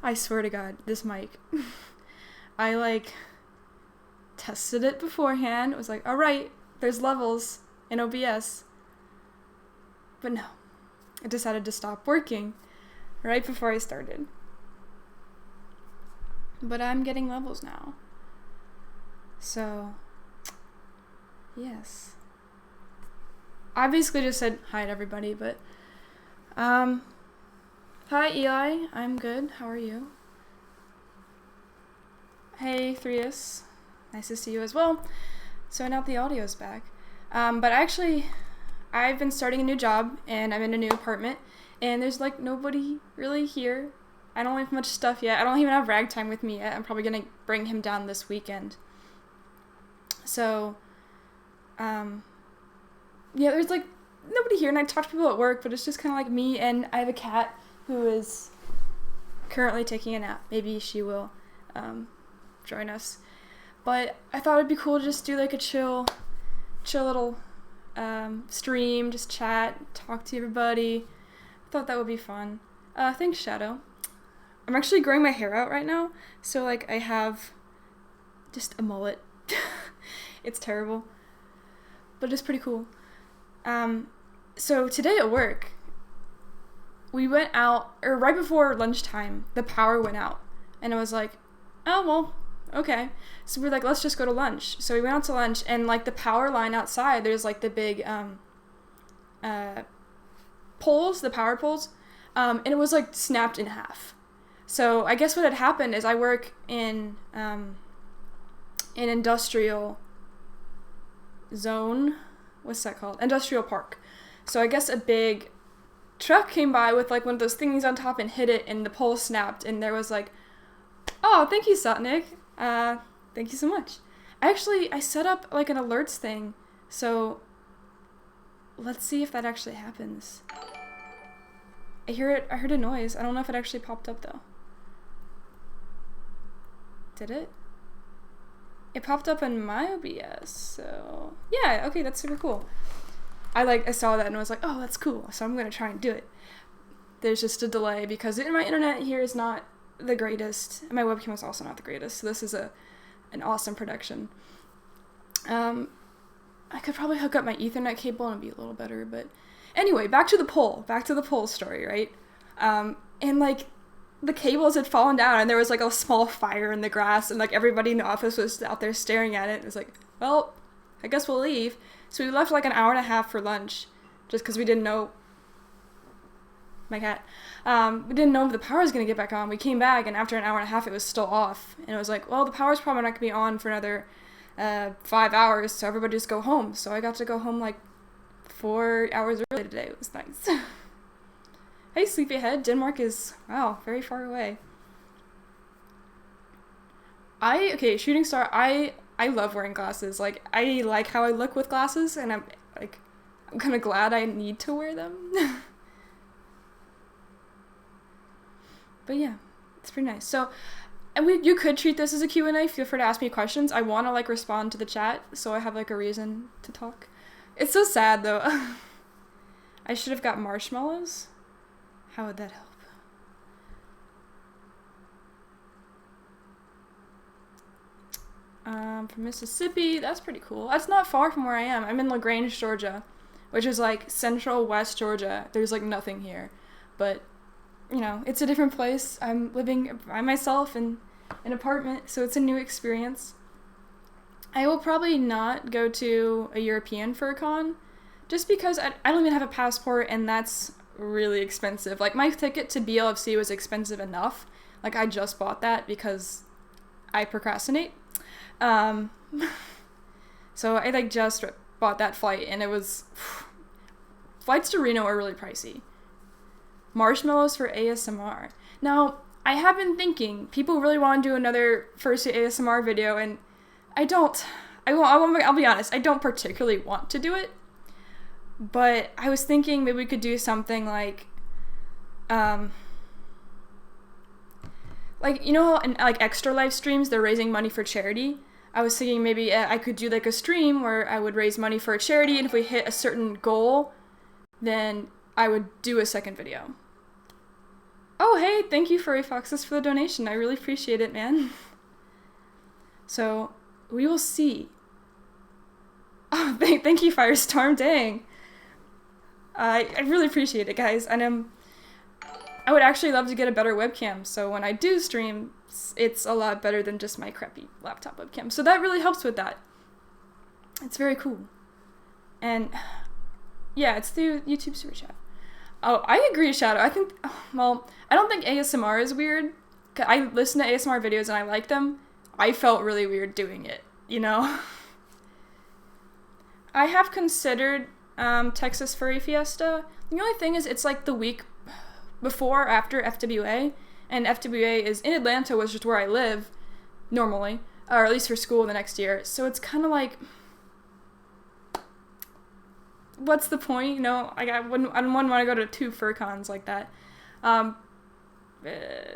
I swear to God, this mic. I, like, tested it beforehand. It was like, alright, there's levels in OBS. But no. It decided to stop working right before I started. But I'm getting levels now. So, yes. I basically just said hi to everybody, but, hi Eli, I'm good, how are you? Hey Threus, nice to see you as well. So now the audio's back. But actually, I've been starting a new job, and I'm in a new apartment, and there's, like, nobody really here. I don't have much stuff yet. I don't even have Ragtime with me yet. I'm probably gonna bring him down this weekend. So, yeah, there's, like, nobody here, and I talk to people at work, but it's just kind of like me, and I have a cat who is currently taking a nap. Maybe she will, join us. But I thought it'd be cool to just do, like, a chill little, stream, just chat, talk to everybody. I thought that would be fun. Thanks, Shadow. I'm actually growing my hair out right now, so, like, I have just a mullet. It's terrible, but it's pretty cool. So today at work, we went out, or right before lunchtime, the power went out, and I was like, oh, well, okay. So we were like, let's just go to lunch. So we went out to lunch, and, like, the power line outside, there's, like, the big, poles, the power poles, and it was, like, snapped in half. So I guess what had happened is I work in an industrial zone. What's that called? Industrial park. So I guess a big truck came by with, like, one of those thingies on top and hit it, and the pole snapped, and there was, like, oh, thank you, Satnik. Thank you so much. I set up, like, an alerts thing, so let's see if that actually happens. I heard a noise. I don't know if it actually popped up, though. Did it? It popped up in my OBS, so yeah, okay, that's super cool. I saw that and I was like, oh, that's cool, so I'm gonna try and do it. There's just a delay because my internet here is not the greatest. My webcam is also not the greatest, so this is an awesome production. I could probably hook up my Ethernet cable and it'd be a little better, but anyway, back to the poll story, right? And, like, the cables had fallen down, and there was, like, a small fire in the grass, and, like, everybody in the office was out there staring at it. It was like, well, I guess we'll leave. So we left, like, an hour and a half for lunch, just because we didn't know, my cat, we didn't know if the power was going to get back on. We came back, and after an hour and a half, it was still off. And it was like, well, the power's probably not going to be on for another 5 hours, so everybody just go home. So I got to go home, like, 4 hours early today. It was nice. Hey, Sleepyhead. Denmark is, wow, very far away. Shooting star, I love wearing glasses. Like, I like how I look with glasses, and I'm kind of glad I need to wear them. But yeah, it's pretty nice. So, and you could treat this as a Q&A. Feel free to ask me questions. I want to, like, respond to the chat, so I have, like, a reason to talk. It's so sad, though. I should have got marshmallows. How would that help? From Mississippi, that's pretty cool. That's not far from where I am. I'm in LaGrange, Georgia, which is, like, central west Georgia. There's, like, nothing here. But, you know, it's a different place. I'm living by myself in an apartment, so it's a new experience. I will probably not go to a European FurCon, just because I don't even have a passport, and that's really expensive. Like, my ticket to BLFC was expensive enough. Like, I just bought that because I procrastinate. So I, like, just bought that flight, and it was... Flights to Reno are really pricey. Marshmallows for ASMR. Now, I have been thinking, people really want to do another First ASMR video, and I'll be honest, I don't particularly want to do it. But I was thinking maybe we could do something like, you know how in, like, Extra Life streams, they're raising money for charity? I was thinking maybe I could do, like, a stream where I would raise money for a charity, and if we hit a certain goal, then I would do a second video. Oh, Oh, hey, thank you, Furry Foxes, for the donation. I really appreciate it, man. So, we will see. Oh, thank you, Firestorm. Dang. I really appreciate it, guys. And I would actually love to get a better webcam, so when I do stream, it's a lot better than just my crappy laptop webcam. So that really helps with that. It's very cool. And yeah, it's through YouTube Super Chat. Oh, I agree, Shadow. I think, well, I don't think ASMR is weird. I listen to ASMR videos and I like them. I felt really weird doing it, you know? I have considered Texas Furry Fiesta. The only thing is it's like the week before or after FWA, and FWA is in Atlanta, which is where I live normally, or at least for school the next year. So it's kind of like, what's the point? You know, like I wouldn't want to go to 2 FurCons like that.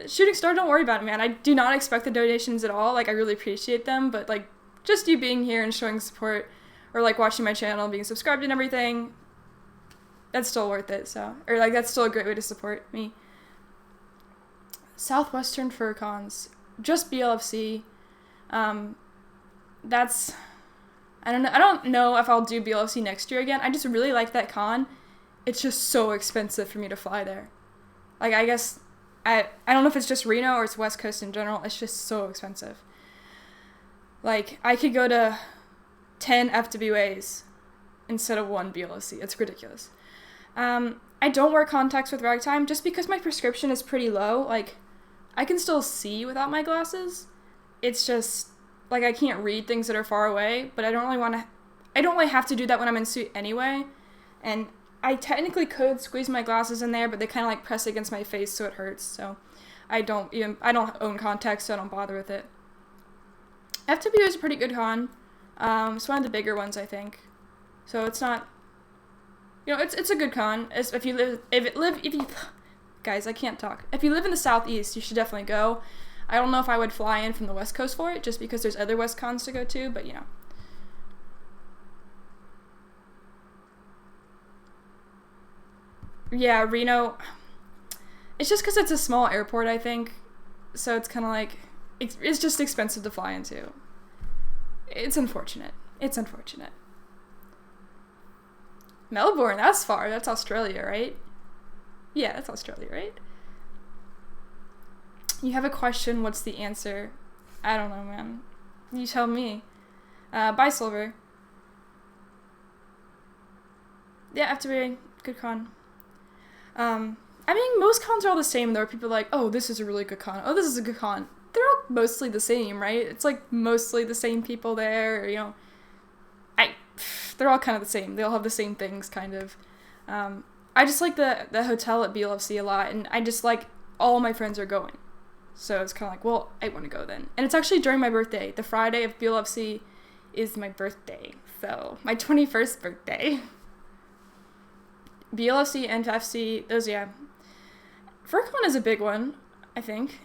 Shooting Star, don't worry about it, man. I do not expect the donations at all. Like, I really appreciate them, but like just you being here and showing support, or like watching my channel, being subscribed and everything, that's still worth it. So, or like that's still a great way to support me. Southwestern FurCons, just BLFC. That's, I don't know if I'll do BLFC next year again. I just really like that con. It's just so expensive for me to fly there. Like, I guess I don't know if it's just Reno or it's West Coast in general. It's just so expensive. Like, I could go to 10 FWAs instead of 1 BLFC. It's ridiculous. I don't wear contacts with ragtime just because my prescription is pretty low. Like, I can still see without my glasses. It's just, like, I can't read things that are far away, but I don't really have to do that when I'm in suit anyway. And I technically could squeeze my glasses in there, but they kind of like press against my face, so it hurts. So I don't own contacts, so I don't bother with it. FWA is a pretty good con. It's one of the bigger ones, I think. So it's not, you know, it's a good con. If you guys, I can't talk. If you live in the Southeast, you should definitely go. I don't know if I would fly in from the West Coast for it, just because there's other West Cons to go to, but you know. Yeah, Reno, it's just because it's a small airport, I think, so it's kind of like, it's just expensive to fly into. It's unfortunate. It's unfortunate. Melbourne, that's far. That's Australia, right? Yeah, that's Australia, right? You have a question, what's the answer? I don't know, man. You tell me. Bye, Silver. Yeah, FWA, good con. I mean, most cons are all the same. There are people like, oh, this is a really good con. Oh, this is a good con. They're all mostly the same, right? It's like mostly the same people there, or, you know. They're all kind of the same. They all have the same things, kind of. I just like the hotel at BLFC a lot, and I just like all my friends are going. So it's kind of like, well, I want to go then. And it's actually during my birthday. The Friday of BLFC is my birthday. So, my 21st birthday. BLFC and FC, those, yeah. FurCon is a big one, I think.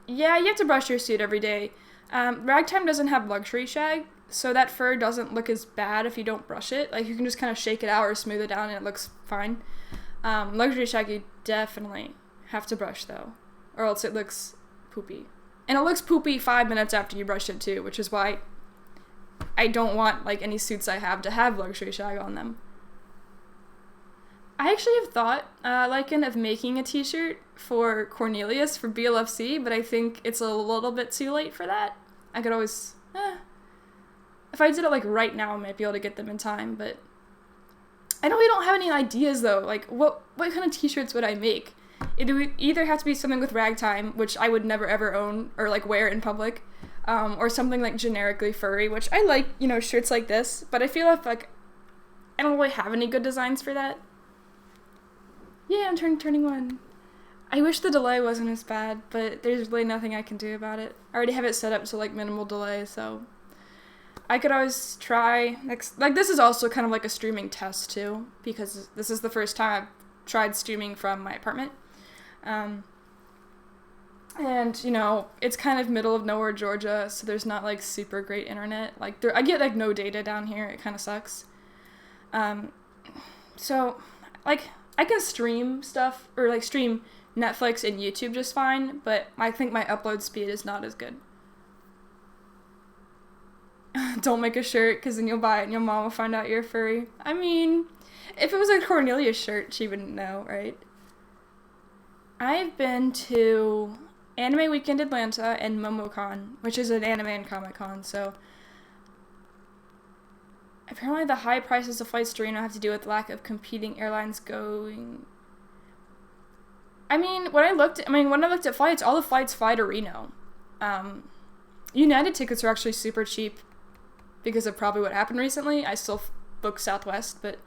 Yeah, you have to brush your suit every day. Ragtime doesn't have luxury shag, so that fur doesn't look as bad if you don't brush it. Like, you can just kind of shake it out or smooth it down and it looks fine. Luxury shag you definitely have to brush, though, or else it looks poopy. And it looks poopy 5 minutes after you brush it, too, which is why I don't want, like, any suits I have to have luxury shag on them. I actually have thought, of making a t-shirt for Cornelius for BLFC, but I think it's a little bit too late for that. I could always, if I did it, like, right now, I might be able to get them in time, but I really don't have any ideas, though. Like, what kind of t-shirts would I make? It would either have to be something with ragtime, which I would never ever own or, like, wear in public, or something, like, generically furry, which I like, you know, shirts like this, but I feel like I don't really have any good designs for that. Yeah, I'm turning 1. I wish the delay wasn't as bad, but there's really nothing I can do about it. I already have it set up to, like, minimal delay, so I could always try next. Like, this is also kind of like a streaming test, too, because this is the first time I've tried streaming from my apartment. And, you know, it's kind of middle of nowhere, Georgia, so there's not, like, super great internet. Like, I get, like, no data down here. It kind of sucks. So, like, I can stream stuff, or, like, stream Netflix and YouTube just fine, but I think my upload speed is not as good. Don't make a shirt, because then you'll buy it and your mom will find out you're a furry. I mean, if it was a Cornelia shirt, she wouldn't know, right? I've been to Anime Weekend Atlanta and MomoCon, which is an anime and comic con, so apparently the high prices of flights to Reno have to do with lack of competing airlines going. I mean, when I looked at flights, all the flights fly to Reno. United tickets are actually super cheap because of probably what happened recently. I still book Southwest, but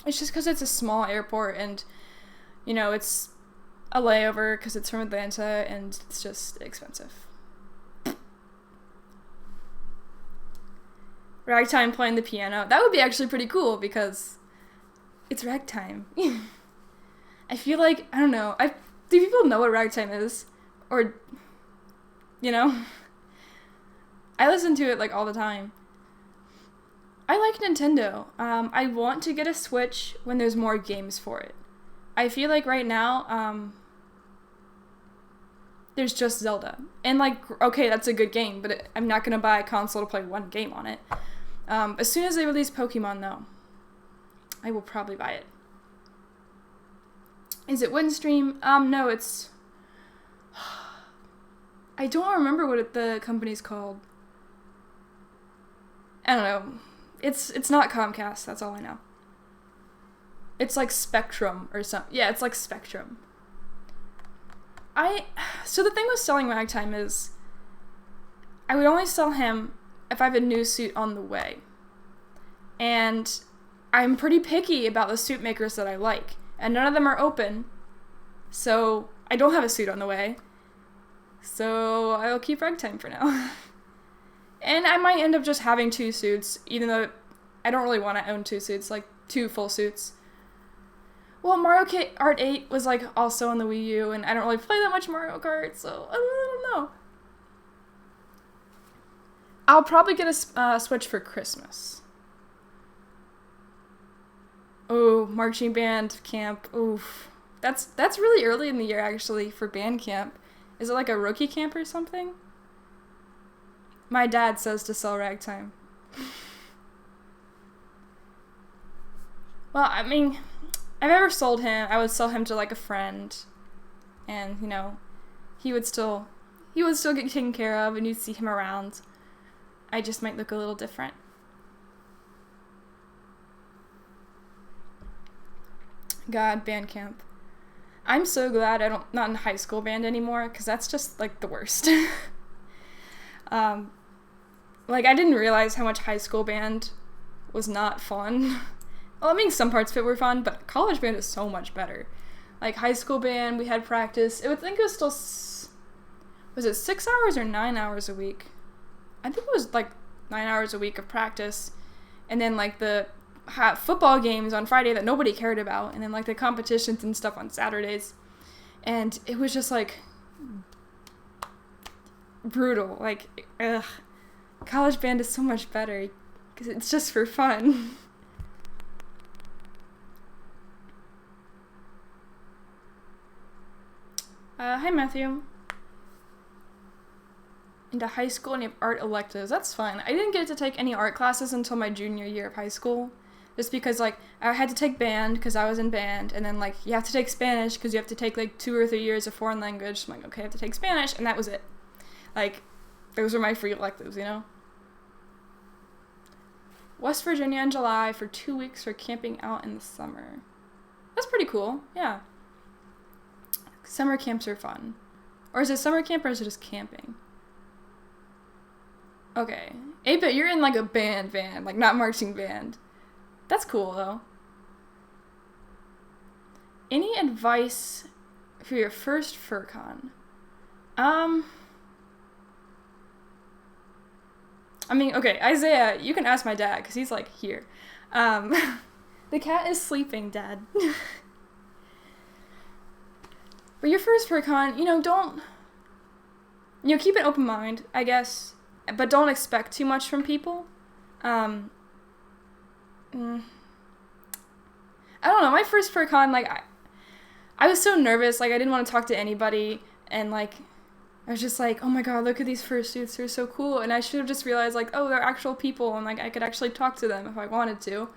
it's just because it's a small airport and, you know, it's a layover because it's from Atlanta and it's just expensive. Ragtime playing the piano. That would be actually pretty cool because it's ragtime. I feel like, I don't know, do people know what ragtime is? Or, you know? I listen to it, like, all the time. I like Nintendo. I want to get a Switch when there's more games for it. I feel like right now, there's just Zelda. And, like, okay, that's a good game, but I'm not gonna buy a console to play one game on it. As soon as they release Pokemon, though, I will probably buy it. Is it Windstream? No, it's... I don't remember what the company's called. I don't know. It's not Comcast, that's all I know. It's like Spectrum or something. Yeah, it's like Spectrum. So the thing with selling Ragtime is I would only sell him if I have a new suit on the way. And I'm pretty picky about the suit makers that I like. And none of them are open. So I don't have a suit on the way. So I'll keep Ragtime for now. And I might end up just having 2 suits, even though I don't really want to own 2 suits, like 2 full suits. Well, Mario Kart 8 was, like, also on the Wii U, and I don't really play that much Mario Kart, so I don't know. I'll probably get a Switch for Christmas. Oh, marching band camp. Oof. That's really early in the year, actually, for band camp. Is it like a rookie camp or something? My dad says to sell Ragtime. Well, I mean, if I ever sold him, I would sell him to, like, a friend. And, you know, he would still get taken care of, and you'd see him around. I just might look a little different. God, band camp. I'm so glad not in high school band anymore, because that's just, like, the worst. Like, I didn't realize how much high school band was not fun. Well, I mean, some parts of it were fun, but college band is so much better. Like, high school band, we had practice. I think it was still, was it 6 hours or 9 hours a week? I think it was, like, 9 hours a week of practice. And then, like, the football games on Friday that nobody cared about. And then, like, the competitions and stuff on Saturdays. And it was just, like, brutal. Like, ugh. College band is so much better. Because it's just for fun. Hi, Matthew. Into high school and you have art electives. That's fun. I didn't get to take any art classes until my junior year of high school. Just because, like, I had to take band because I was in band. And then, like, you have to take Spanish because you have to take, like, 2 or 3 years of foreign language. I'm like, okay, I have to take Spanish. And that was it. Like, those were my free electives, you know? West Virginia in July for 2 weeks for camping out in the summer. That's pretty cool. Yeah. Summer camps are fun. Or is it summer camp or is it just camping? Okay. 8-bit, you're in, like, a band, like, not marching band. That's cool, though. Any advice for your first FurCon? I mean, okay, Isaiah, you can ask my dad, because he's, like, here. The cat is sleeping, Dad. But your first FurCon, you know, keep an open mind, I guess, but don't expect too much from people. I don't know, my first per-con, like, I was so nervous, like, I didn't want to talk to anybody, and, like, I was just like, oh my god, look at these fursuits, they're so cool, and I should have just realized, like, oh, they're actual people, and, like, I could actually talk to them if I wanted to.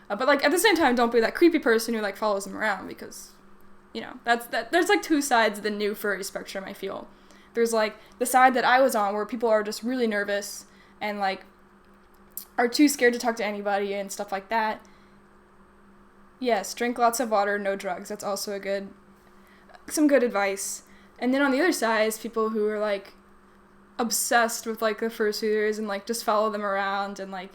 But, like, at the same time, don't be that creepy person who, like, follows them around, because, you know, there's, like, two sides of the new furry spectrum, I feel. There's, like, the side that I was on, where people are just really nervous, and, like, are too scared to talk to anybody, and stuff like that. Yes, drink lots of water, no drugs, that's also some good advice. And then on the other side is people who are, like, obsessed with, like, the fursuiters and, like, just follow them around and, like,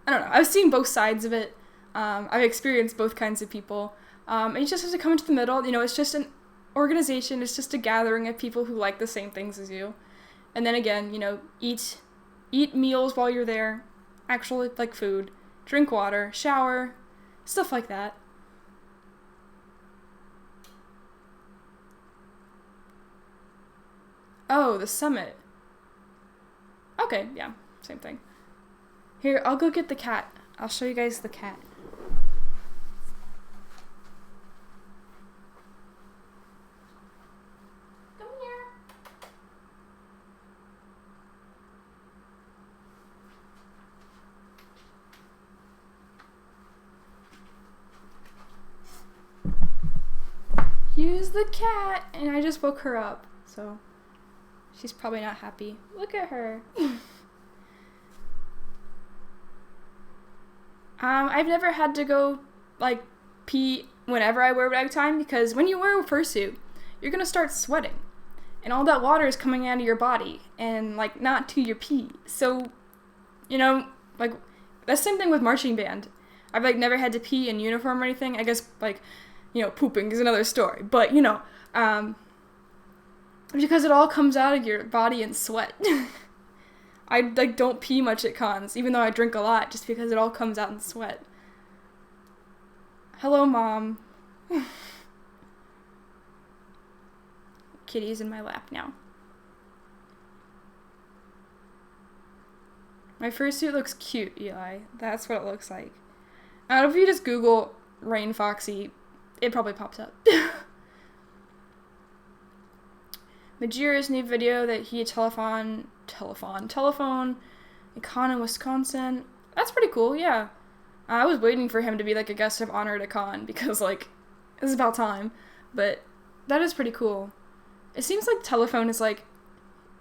I don't know. I've seen both sides of it. I've experienced both kinds of people. And you just have to come into the middle. You know, it's just an organization. It's just a gathering of people who like the same things as you. And then again, you know, eat meals while you're there. Actual, like, food. Drink water. Shower. Stuff like that. Oh, the summit. Okay, yeah, same thing. Here, I'll go get the cat. I'll show you guys the cat. Come here. Here's the cat, and I just woke her up, so she's probably not happy. Look at her. I've never had to go, like, pee whenever I wear rag time, because when you wear a fursuit, you're gonna start sweating. And all that water is coming out of your body, and, like, not to your pee. So, you know, like, that's the same thing with marching band. I've, like, never had to pee in uniform or anything. I guess, like, you know, pooping is another story. But, you know, because it all comes out of your body in sweat. I, like, don't pee much at cons, even though I drink a lot, just because it all comes out in sweat. Hello, Mom. Kitty's in my lap now. My fursuit looks cute, Eli. That's what it looks like. If you just Google Rain Foxy, it probably pops up. Majira's new video that he telephone a con in Wisconsin. That's pretty cool, yeah. I was waiting for him to be, like, a guest of honor at a con, because, like, it's about time. But that is pretty cool. It seems like Telephone has, like,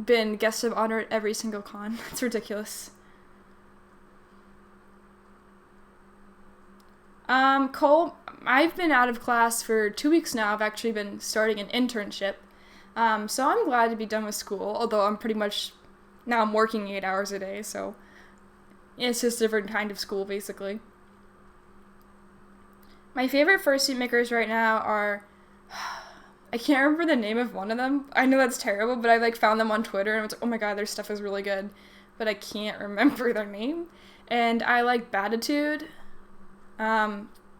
been guest of honor at every single con. It's ridiculous. Cole, I've been out of class for 2 weeks now. I've actually been starting an internship. So I'm glad to be done with school, although now I'm working 8 hours a day, so it's just a different kind of school, basically. My favorite fursuit makers right now are, I can't remember the name of one of them. I know that's terrible, but I, like, found them on Twitter, and I was like, oh my god, their stuff is really good, but I can't remember their name. And I like Batitude.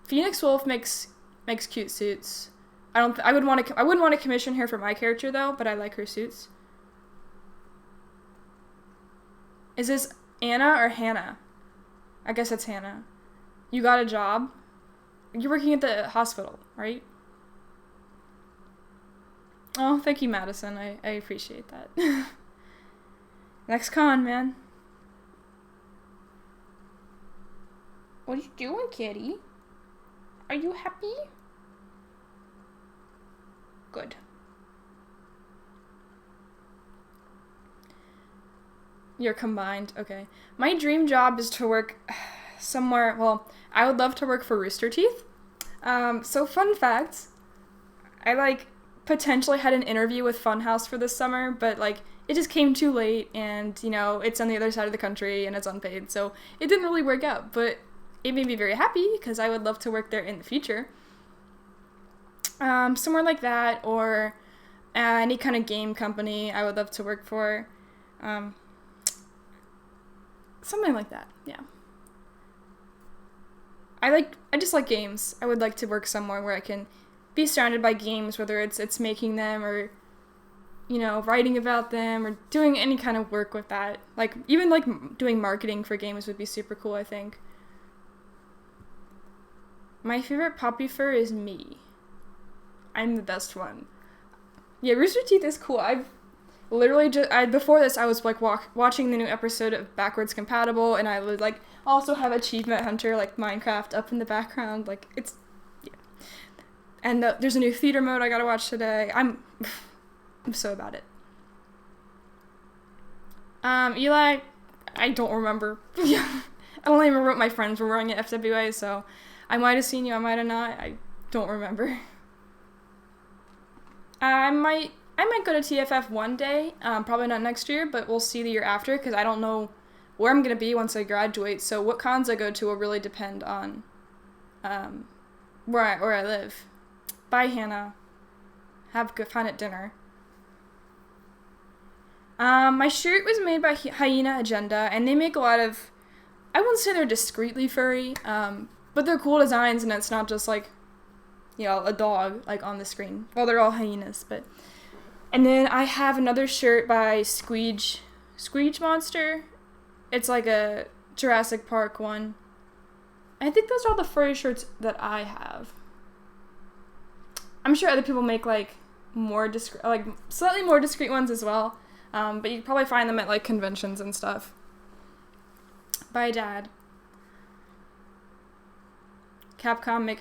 Phoenix Wolf makes cute suits. I wouldn't want to commission her for my character, though, but I like her suits. Is this Anna or Hannah? I guess it's Hannah. You got a job? You're working at the hospital, right? Oh, thank you, Madison. I appreciate that. Next con, man. What are you doing, kitty? Are you happy? Good. You're combined. Okay. My dream job is to work somewhere. Well, I would love to work for Rooster Teeth. So fun fact, I, like, potentially had an interview with Funhouse for this summer, but, like, it just came too late, and, you know, it's on the other side of the country, and it's unpaid, so it didn't really work out, but it made me very happy, because I would love to work there in the future. Somewhere like that, or any kind of game company I would love to work for. Something like that, yeah. I just like games. I would like to work somewhere where I can be surrounded by games, whether it's making them or, you know, writing about them or doing any kind of work with that. Like, even, like, doing marketing for games would be super cool, I think. My favorite poppy fur is me. I'm the best one. Yeah, Rooster Teeth is cool. I've literally before this I was like watching the new episode of Backwards Compatible, and I would like also have Achievement Hunter like Minecraft up in the background. Like it's yeah. And there's a new theater mode I gotta watch today. I'm so about it. Eli, I don't remember. Yeah, I don't even remember what my friends were wearing at FWA, so I might have seen you, I might have not. I don't remember. I might go to TFF one day, probably not next year, but we'll see the year after, because I don't know where I'm going to be once I graduate, so what cons I go to will really depend on where I live. Bye, Hannah. Have good fun at dinner. My shirt was made by Hyena Agenda, and they make a lot of, I wouldn't say they're discreetly furry, but they're cool designs, and it's not just like, you know, a dog, like, on the screen. Well, they're all hyenas, but... And then I have another shirt by Squeege Monster. It's like a Jurassic Park one. I think those are all the furry shirts that I have. I'm sure other people make, like, slightly more discreet ones as well. But you can probably find them at, like, conventions and stuff. Bye, Dad. Capcom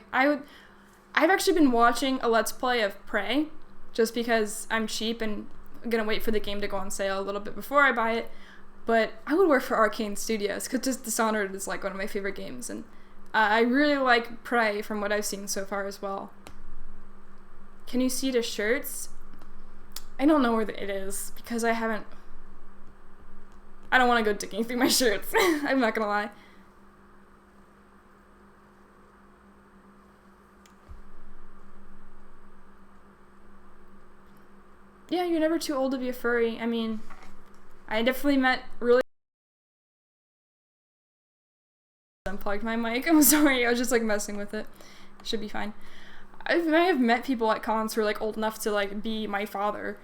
I've actually been watching a Let's Play of Prey, just because I'm cheap and I'm gonna wait for the game to go on sale a little bit before I buy it. But I would work for Arcane Studios, because Dishonored is like one of my favorite games, and I really like Prey from what I've seen so far as well. Can you see the shirts? I don't know where it is, because I don't want to go digging through my shirts. I'm not gonna lie. Yeah, you're never too old to be a furry. I mean, I definitely met really... Unplugged my mic. I'm sorry, I was just like messing with it. Should be fine. I may have met people at cons who are like old enough to like be my father.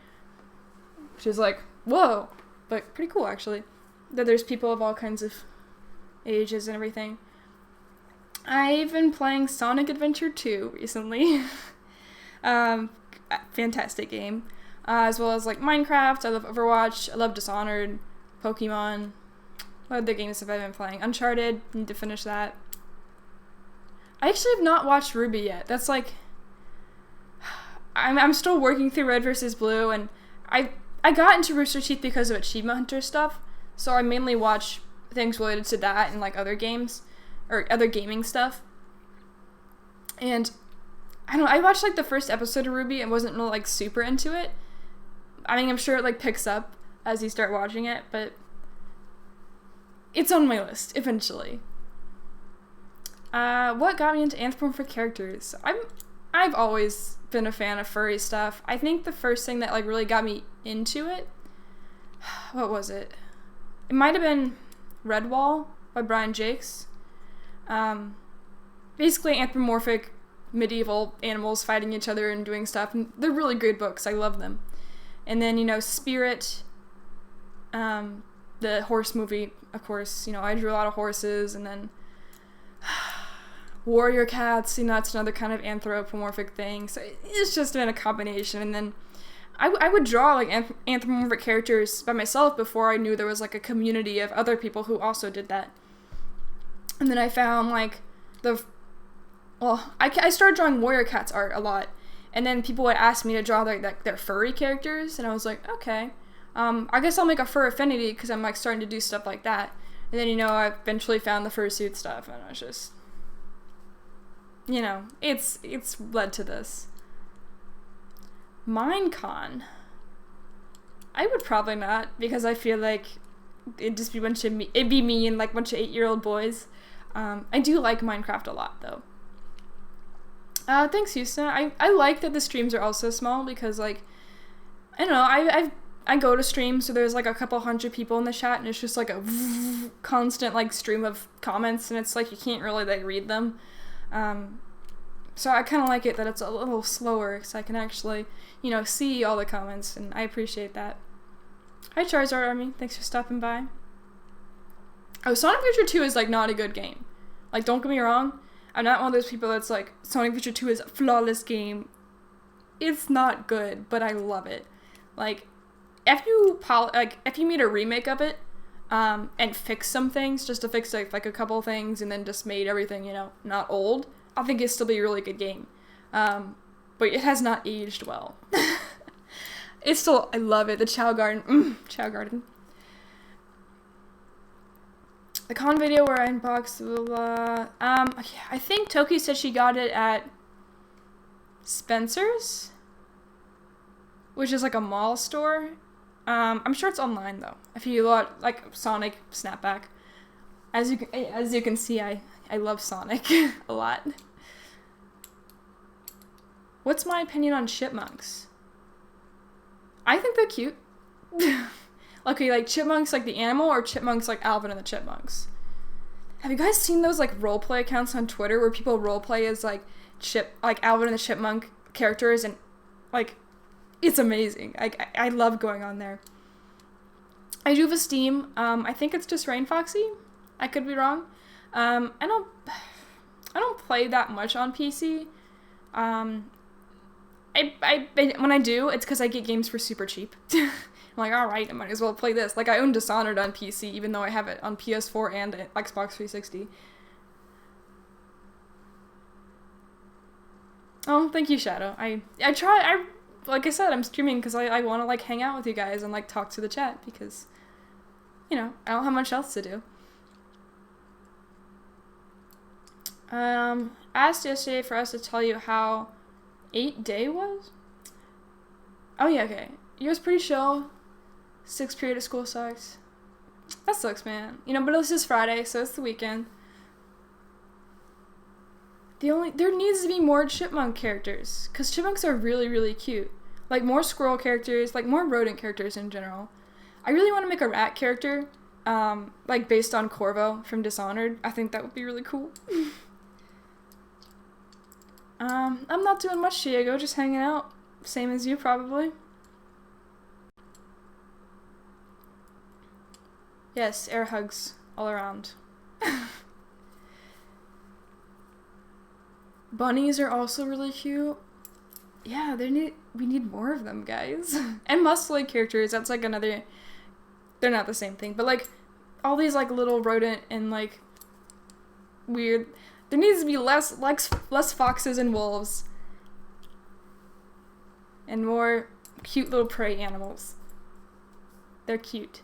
Which is like, whoa. But pretty cool actually. That there's people of all kinds of ages and everything. I've been playing Sonic Adventure 2 recently. Fantastic game. As well as like Minecraft, I love Overwatch, I love Dishonored, Pokemon. What other games have I been playing? Uncharted, need to finish that. I actually have not watched Ruby yet. That's like, I'm still working through Red vs. Blue, and I got into Rooster Teeth because of Achievement Hunter stuff, so I mainly watch things related to that and like other games, or other gaming stuff. And I don't know, I watched like the first episode of Ruby and wasn't really like super into it. I mean, I'm sure it like picks up as you start watching it, but it's on my list eventually. What got me into anthropomorphic characters? I've always been a fan of furry stuff. I think the first thing that like really got me into it, what was it? It might have been Redwall by Brian Jakes. Basically anthropomorphic medieval animals fighting each other and doing stuff. And they're really good books. I love them. And then, you know, Spirit, the horse movie, of course. You know, I drew a lot of horses, and then warrior cats, you know, that's another kind of anthropomorphic thing. So it's just been a combination. And then I would draw, like, anthropomorphic characters by myself before I knew there was, like, a community of other people who also did that. And then I found, like, I started drawing warrior cats art a lot. And then people would ask me to draw their furry characters, and I was like, okay. I guess I'll make a fur affinity, because I'm like starting to do stuff like that. And then, you know, I eventually found the fursuit stuff, and I was just, you know, it's led to this. Minecon. I would probably not, because I feel like it'd just be it'd be me and like a bunch of 8-year-old boys. I do like Minecraft a lot, though. Thanks, Houston. I like that the streams are also small, because, like, I don't know, I go to streams, so there's, like, a couple hundred people in the chat, and it's just, like, a constant, like, stream of comments, and it's, like, you can't really, like, read them. So I kind of like it that it's a little slower, because I can actually, you know, see all the comments, and I appreciate that. Hi, Charizard Army. Thanks for stopping by. Oh, Sonic Adventure 2 is, like, not a good game. Like, don't get me wrong. I'm not one of those people that's like, Sonic Adventure 2 is a flawless game. It's not good, but I love it. Like, if you made a remake of it, and fix some things, just to fix like a couple things, and then just made everything, not old, I think it'd still be a really good game. But it has not aged well. It's still, I love it. The Chow Garden. Chow Garden. The con video where I unboxed, blah, blah. I think Toki said she got it at Spencer's, which is like a mall store. I'm sure it's online though. If you lot like Sonic Snapback, as you can see, I love Sonic a lot. What's my opinion on chipmunks? I think they're cute. Okay, like chipmunks like the animal, or chipmunks like Alvin and the Chipmunks? Have you guys seen those like roleplay accounts on Twitter where people roleplay as like Alvin and the Chipmunk characters, and like it's amazing. I love going on there. I do have a Steam. I think it's just Rain Foxy. I could be wrong. I don't play that much on PC. When I do, it's because I get games for super cheap. I'm like, alright, I might as well play this. Like, I own Dishonored on PC, even though I have it on PS4 and Xbox 360. Oh, thank you, Shadow. Like I said, I'm streaming because I want to, like, hang out with you guys and, like, talk to the chat, because, I don't have much else to do. Asked yesterday for us to tell you how 8-day was? Oh, yeah, okay. Yours pretty chill. 6th period of school sucks. That sucks, man. But this is Friday, so it's the weekend. There needs to be more chipmunk characters, because chipmunks are really, really cute. Like, more squirrel characters, like, more rodent characters in general. I really want to make a rat character, like, based on Corvo from Dishonored. I think that would be really cool. I'm not doing much, Diego, just hanging out. Same as you, probably. Yes, air hugs all around. Bunnies are also really cute. Yeah, we need more of them, guys. And muscly characters, that's like another, they're not the same thing, but like, all these like little rodent and like, weird, there needs to be less foxes and wolves. And more cute little prey animals. They're cute.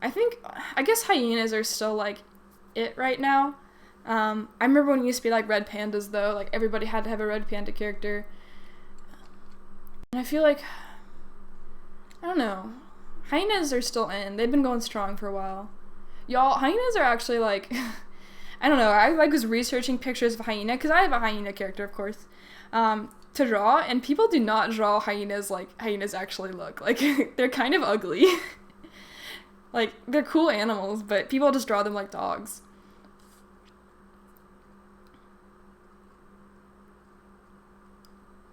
I guess hyenas are still like it right now. I remember when it used to be like red pandas though, like everybody had to have a red panda character. And I feel like, I don't know, hyenas are still in. They've been going strong for a while. Y'all, hyenas are actually like, I don't know, I was researching pictures of hyena, because I have a hyena character, of course, to draw, and people do not draw hyenas like hyenas actually look. Like, they're kind of ugly. Like, they're cool animals, but people just draw them like dogs.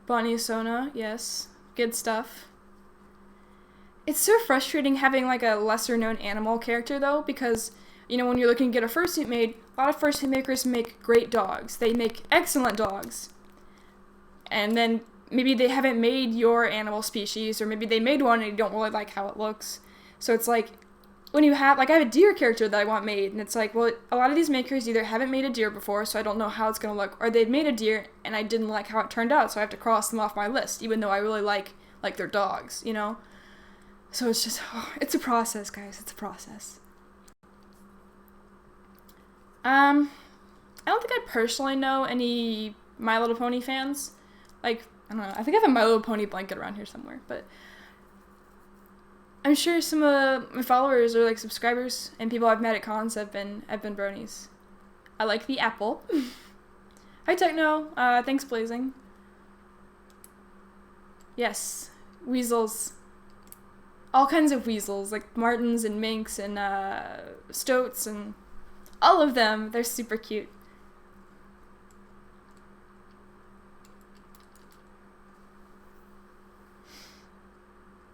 Bonnie Sona, yes. Good stuff. It's so frustrating having, like, a lesser-known animal character, though, because, when you're looking to get a fursuit made, a lot of fursuit makers make great dogs. They make excellent dogs. And then maybe they haven't made your animal species, or maybe they made one and you don't really like how it looks. So it's like, when you have, like, I have a deer character that I want made, and it's like, well, a lot of these makers either haven't made a deer before, so I don't know how it's going to look, or they've made a deer, and I didn't like how it turned out, so I have to cross them off my list, even though I really like their dogs, So it's just, it's a process, guys, it's a process. I don't think I personally know any My Little Pony fans. Like, I don't know, I think I have a My Little Pony blanket around here somewhere, but I'm sure some of my followers or, like, subscribers and people I've met at cons have been bronies. I like the apple. Hi, Techno. Thanks, Blazing. Yes. Weasels. All kinds of weasels, like martins and minks and, stoats and all of them. They're super cute.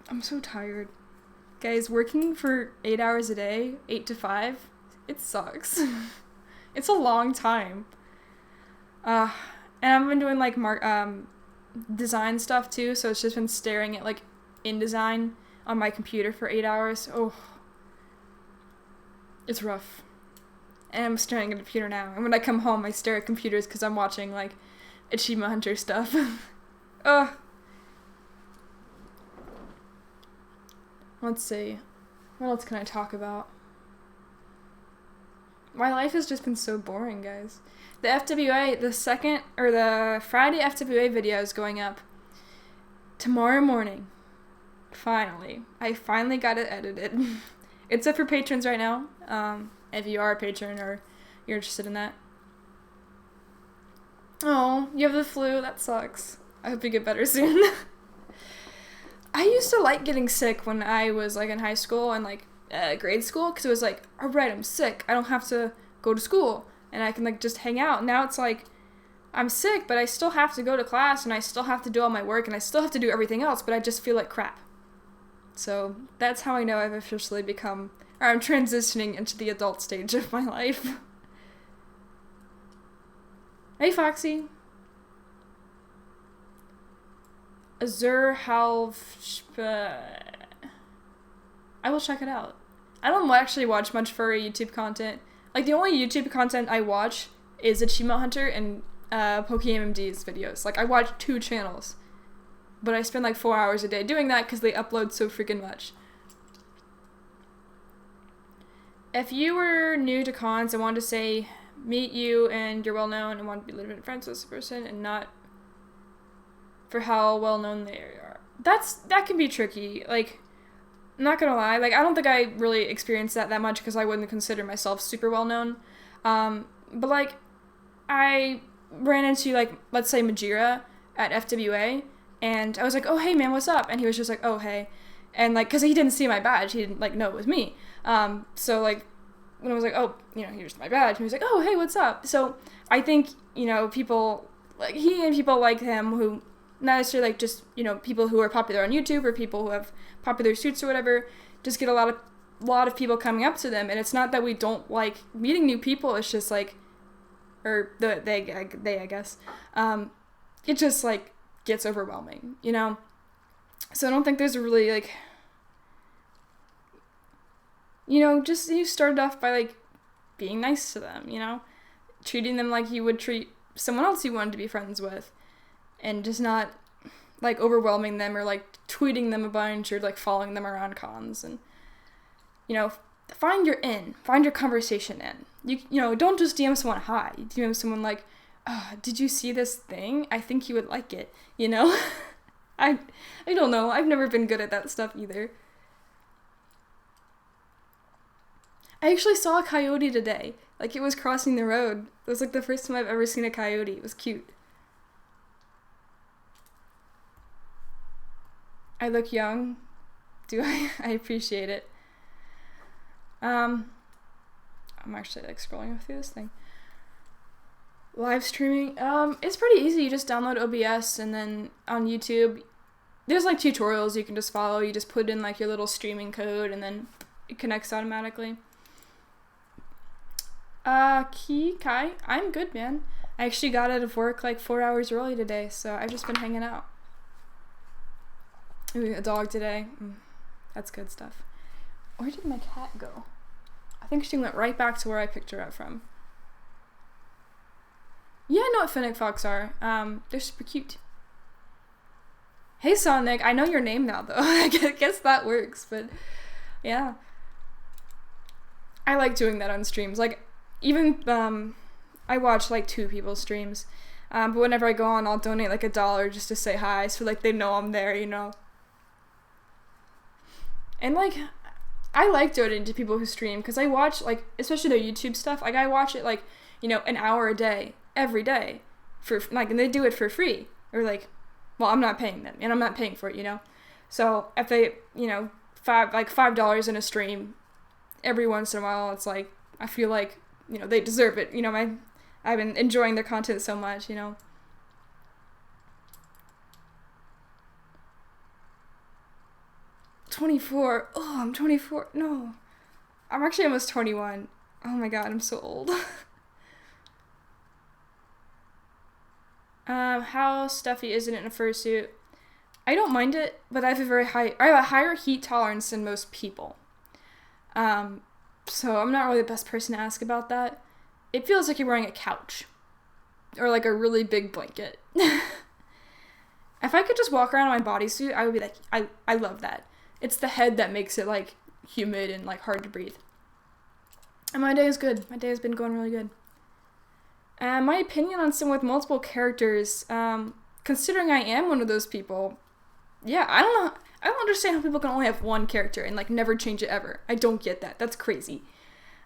I'm so tired. Guys, working for 8 hours a day, 8 to 5, it sucks. It's a long time. And I've been doing like design stuff too, so it's just been staring at like InDesign on my computer for 8 hours. Oh, it's rough. And I'm staring at a computer now. And when I come home, I stare at computers because I'm watching like Achievement Hunter stuff. Ugh. Let's see. What else can I talk about? My life has just been so boring, guys. The FWA, the Friday FWA video is going up tomorrow morning. Finally. I finally got it edited. It's up for patrons right now. If you are a patron or you're interested in that. Oh, you have the flu? That sucks. I hope you get better soon. I used to like getting sick when I was like in high school and like grade school, because it was like, alright, I'm sick. I don't have to go to school and I can like just hang out. Now it's like, I'm sick, but I still have to go to class and I still have to do all my work and I still have to do everything else, but I just feel like crap. So that's how I know I've officially become, or I'm transitioning into the adult stage of my life. Hey, Foxy. Azur Half. I will check it out. I don't actually watch much furry YouTube content. Like, the only YouTube content I watch is Achievement Hunter and PokeMMD's videos. Like, I watch 2 channels. But I spend like 4 hours a day doing that because they upload so freaking much. If you were new to cons and wanted to say, meet you and you're well known and want to be living friends with this person and not for how well known they are. That can be tricky. Like, I'm not gonna lie, like, I don't think I really experienced that much because I wouldn't consider myself super well known. But like, I ran into like, let's say Majira at FWA, and I was like, oh hey man, what's up? And he was just like, oh hey. And like, cause he didn't see my badge, he didn't like know it was me. So like, when I was like, oh, here's my badge, and he was like, oh hey, what's up? So I think, people like he and people like him who not necessarily like just, people who are popular on YouTube or people who have popular suits or whatever, just get a lot of people coming up to them. And it's not that we don't like meeting new people, it's just like, or they I guess, it just like gets overwhelming, So I don't think there's a really like, just you started off by like being nice to them, treating them like you would treat someone else you wanted to be friends with. And just not, like, overwhelming them or, like, tweeting them a bunch or, like, following them around cons. And, find your conversation in. Don't just DM someone hi. DM someone like, oh, did you see this thing? I think you would like it, I don't know. I've never been good at that stuff either. I actually saw a coyote today. Like, it was crossing the road. It was, like, the first time I've ever seen a coyote. It was cute. I look young. Do I? I appreciate it. I'm actually like scrolling through this thing. Live streaming. It's pretty easy. You just download OBS and then on YouTube, there's like tutorials you can just follow. You just put in like your little streaming code and then it connects automatically. Kai, I'm good, man. I actually got out of work like 4 hours early today, so I've just been hanging out. A dog today. That's good stuff. Where did my cat go? I think she went right back to where I picked her up from. Yeah, I know what Fennec Fox are. They're super cute. Hey Sonic, I know your name now though. I guess that works, but yeah. I like doing that on streams. Like, even, I watch like 2 people's streams. But whenever I go on, I'll donate like $1 just to say hi, so like they know I'm there, And, like, I like donating to people who stream, because I watch, like, especially their YouTube stuff, like, I watch it, like, an hour a day, every day, for, like, and they do it for free, or, like, well, I'm not paying them, and I'm not paying for it, So, if they, $5 in a stream, every once in a while, it's, like, I feel like, they deserve it, I've been enjoying their content so much, 24. Oh, I'm 24. No. I'm actually almost 21. Oh my god, I'm so old. How stuffy is it in a fursuit? I don't mind it, but I have a higher heat tolerance than most people. So I'm not really the best person to ask about that. It feels like you're wearing a couch. Or like a really big blanket. If I could just walk around in my bodysuit, I would be like, I love that. It's the head that makes it like humid and like hard to breathe. And my day is good. My day has been going really good. My opinion on someone with multiple characters, considering I am one of those people, yeah, I don't know. I don't understand how people can only have one character and like never change it ever. I don't get that. That's crazy.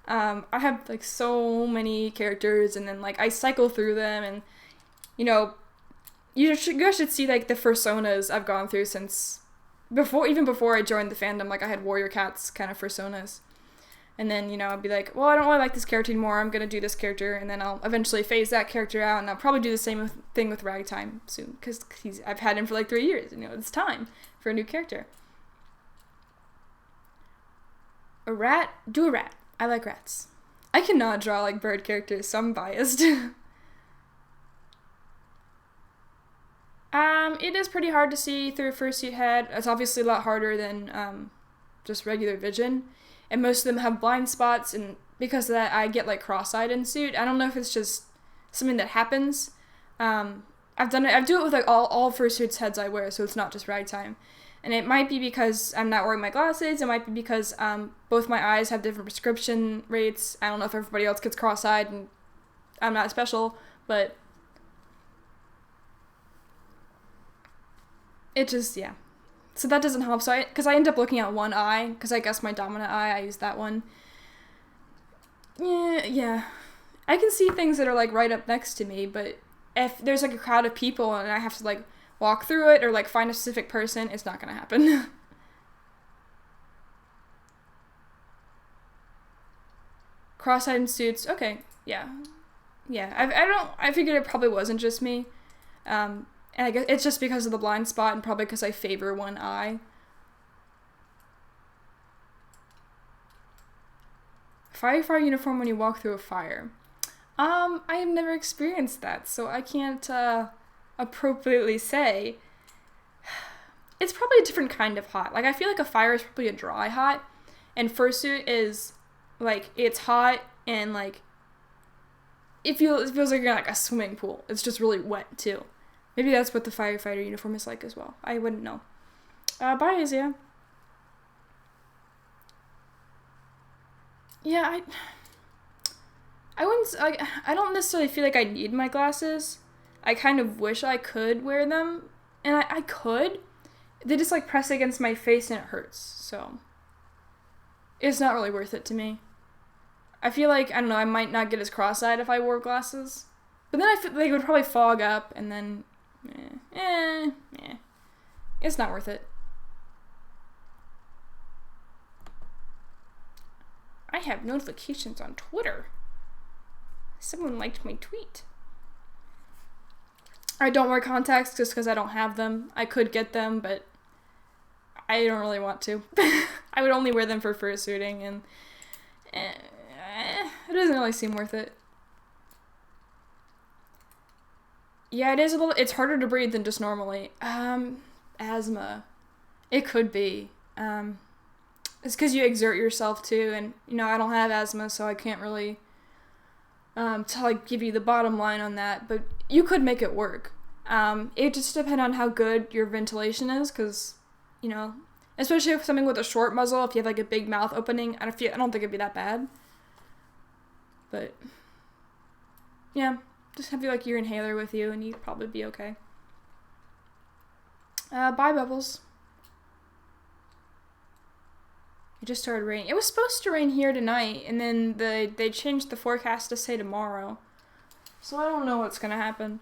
I have like so many characters, and then like I cycle through them, and you know, you guys should see like the personas I've gone through since even before I joined the fandom. Like I had warrior cats kind of personas. And then, you know, I'd be like, well, I don't really like this character anymore. I'm going to do this character. And then I'll eventually phase that character out. And I'll probably do the same thing with Ragtime soon. Because I've had him for like 3 years. You know, it's time for a new character. A rat? Do a rat. I like rats. I cannot draw like bird characters, so I'm biased. It is pretty hard to see through a fursuit head. It's obviously a lot harder than just regular vision. And most of them have blind spots, and because of that, I get like cross-eyed in suit. I don't know if it's just something that happens. I've done it. I do it with like all fursuits heads I wear, so it's not just Ragtime. And it might be because I'm not wearing my glasses. It might be because both my eyes have different prescription rates. I don't know if everybody else gets cross-eyed, and I'm not special, but it just, yeah. So that doesn't help. So because I end up looking at one eye, because I guess my dominant eye, I use that one. Yeah. I can see things that are like right up next to me, but if there's like a crowd of people and I have to like walk through it or like find a specific person, it's not gonna happen. Cross-eyed suits, okay, yeah. I figured it probably wasn't just me. And I guess it's just because of the blind spot and probably because I favor one eye. Firefighter uniform when you walk through a fire. I have never experienced that, so I can't appropriately say. It's probably a different kind of hot. Like, I feel like a fire is probably a dry hot, and fursuit is, like, it's hot and, like, it feels like you're in, like, a swimming pool. It's just really wet, too. Maybe that's what the firefighter uniform is like as well. I wouldn't know. Bye, Azia. Yeah, I wouldn't, I don't necessarily feel like I need my glasses. I kind of wish I could wear them, and I could. They just, like, press against my face and it hurts, so it's not really worth it to me. I feel like, I don't know, I might not get as cross-eyed if I wore glasses. But then I feel they would probably fog up, and then it's not worth it. I have notifications on Twitter. Someone liked my tweet. I don't wear contacts just because I don't have them. I could get them, but I don't really want to. I would only wear them for fursuiting, and it doesn't really seem worth it. Yeah, it's harder to breathe than just normally. Asthma. It could be. It's because you exert yourself too, and, you know, I don't have asthma, so I can't really, to, like, give you the bottom line on that, but you could make it work. It just depends on how good your ventilation is, because, you know, especially if something with a short muzzle, if you have, like, a big mouth opening, I don't think it'd be that bad. But, yeah. Just have, like, your inhaler with you, and you'd probably be okay. Bye, Bubbles. It just started raining. It was supposed to rain here tonight, and then they changed the forecast to say tomorrow. So I don't know what's gonna happen.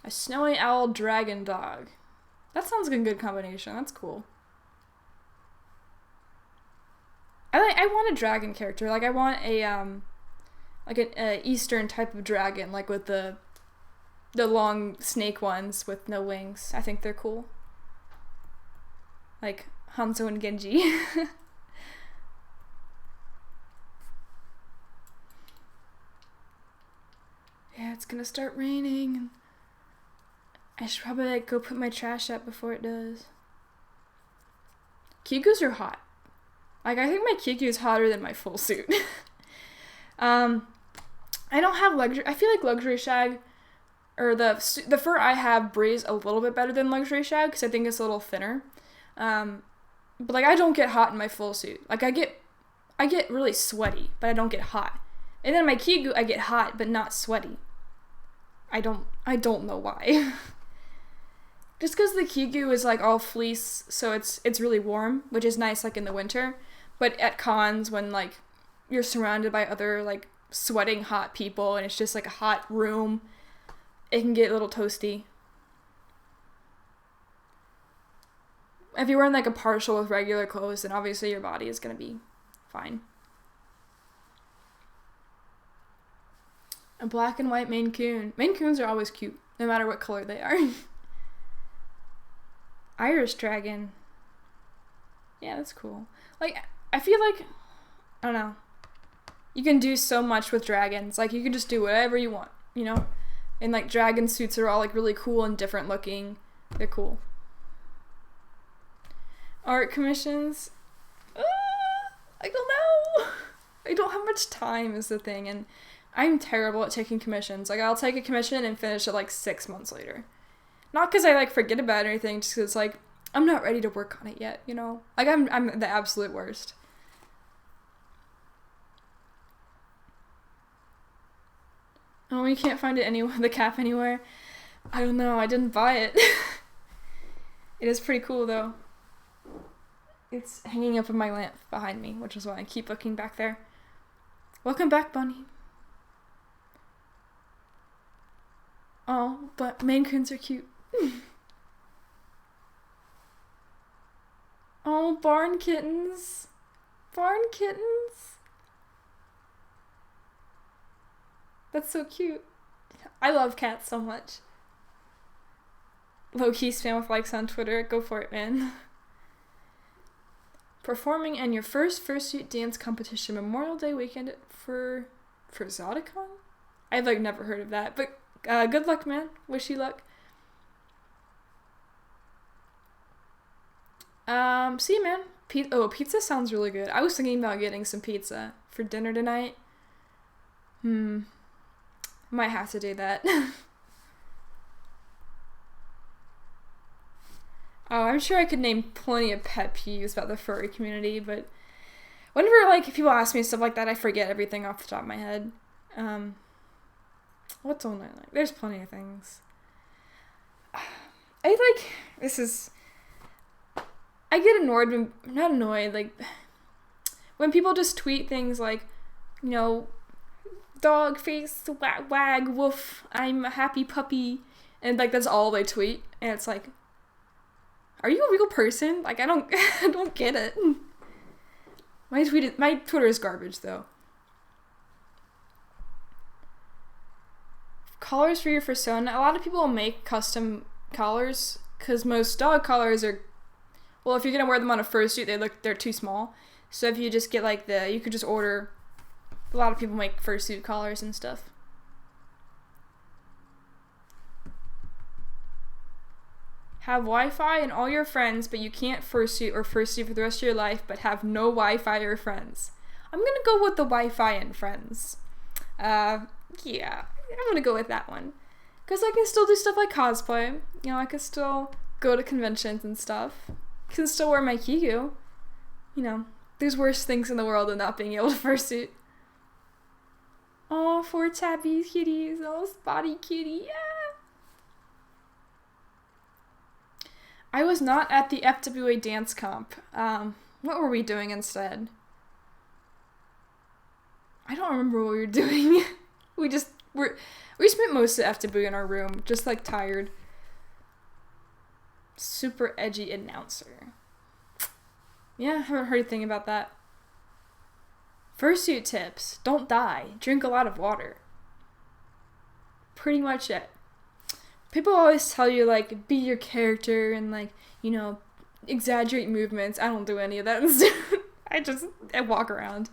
A snowy owl dragon dog. That sounds like a good combination. That's cool. I want a dragon character. Like, I want a, like an Eastern type of dragon, like with the long snake ones with no wings. I think they're cool. Like Hanzo and Genji. it's gonna start raining. I should probably like go put my trash up before it does. Kigus are hot. Like, I think my Kiku is hotter than my full suit. I don't have luxury. I feel like luxury shag, or the fur I have breathes a little bit better than luxury shag because I think it's a little thinner. But like, I don't get hot in my full suit. Like, I get really sweaty, but I don't get hot. And then my Kigu, I get hot but not sweaty. I don't know why. Just because the Kigu is like all fleece, so it's really warm, which is nice like in the winter. But at cons, when like you're surrounded by other like sweating hot people and it's just like a hot room, it can get a little toasty. If you're wearing like a partial with regular clothes, then obviously your body is gonna be fine. A black and white Maine Coon. Maine Coons are always cute, no matter what color they are. Irish Dragon. Yeah, that's cool. Like, I feel like, I don't know, you can do so much with dragons. Like, you can just do whatever you want, you know? And, like, dragon suits are all, like, really cool and different looking. They're cool. Art commissions. I don't know. I don't have much time is the thing, and I'm terrible at taking commissions. Like, I'll take a commission and finish it, like, 6 months later. Not because I, like, forget about it or anything, just because, like, I'm not ready to work on it yet, you know? Like, I'm the absolute worst. Oh, you can't find it anywhere, the cap anywhere. I don't know, I didn't buy it. It is pretty cool, though. It's hanging up in my lamp behind me, which is why I keep looking back there. Welcome back, Bunny. Oh, but Maine Coons are cute. Oh, barn kittens. Barn kittens. That's so cute. I love cats so much. Low-key spam with likes on Twitter. Go for it, man. Performing in your first fursuit dance competition Memorial Day weekend for Zodicon? I've like never heard of that, but good luck, man. Wish you luck. See, man. Pizza sounds really good. I was thinking about getting some pizza for dinner tonight. Might have to do that. Oh, I'm sure I could name plenty of pet peeves about the furry community, but whenever, like, people ask me stuff like that, I forget everything off the top of my head. What's on there? Like, there's plenty of things. I get annoyed not annoyed, like, when people just tweet things like, you know, dog face, wag, woof, I'm a happy puppy, and, like, that's all they tweet, and it's like, are you a real person? Like, I don't get it. My Twitter is garbage, though. Collars for your fursona. A lot of people make custom collars, because most dog collars are, well, if you're gonna wear them on a fursuit, they're too small. So if you just get, like, you could just order, a lot of people make fursuit collars and stuff. Have Wi-Fi and all your friends, but you can't fursuit or fursuit for the rest of your life, but have no Wi-Fi or friends. I'm gonna go with the Wi-Fi and friends. Yeah, I'm gonna go with that one. Because I can still do stuff like cosplay. You know, I can still go to conventions and stuff. I can still wear my Kigu. You know, there's worse things in the world than not being able to fursuit. Oh, 4 tabby kitties. Oh, spotty kitty. Yeah. I was not at the FWA dance comp. What were we doing instead? I don't remember what we were doing. we spent most of FWA in our room, just like tired. Super edgy announcer. Yeah, I haven't heard anything about that. Fursuit tips. Don't die. Drink a lot of water. Pretty much it. People always tell you, like, be your character and, like, you know, exaggerate movements. I don't do any of that. I walk around.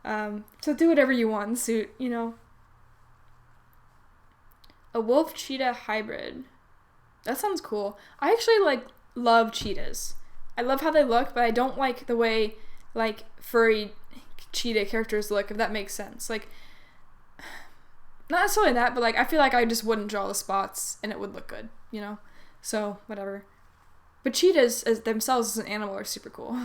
So do whatever you want in suit, you know. A wolf cheetah hybrid. That sounds cool. I actually like love cheetahs. I love how they look, but I don't like the way like furry cheetah characters look, if that makes sense. Like, not necessarily that, but like I feel like I just wouldn't draw the spots and it would look good, you know? So, whatever. But cheetahs as themselves as an animal are super cool.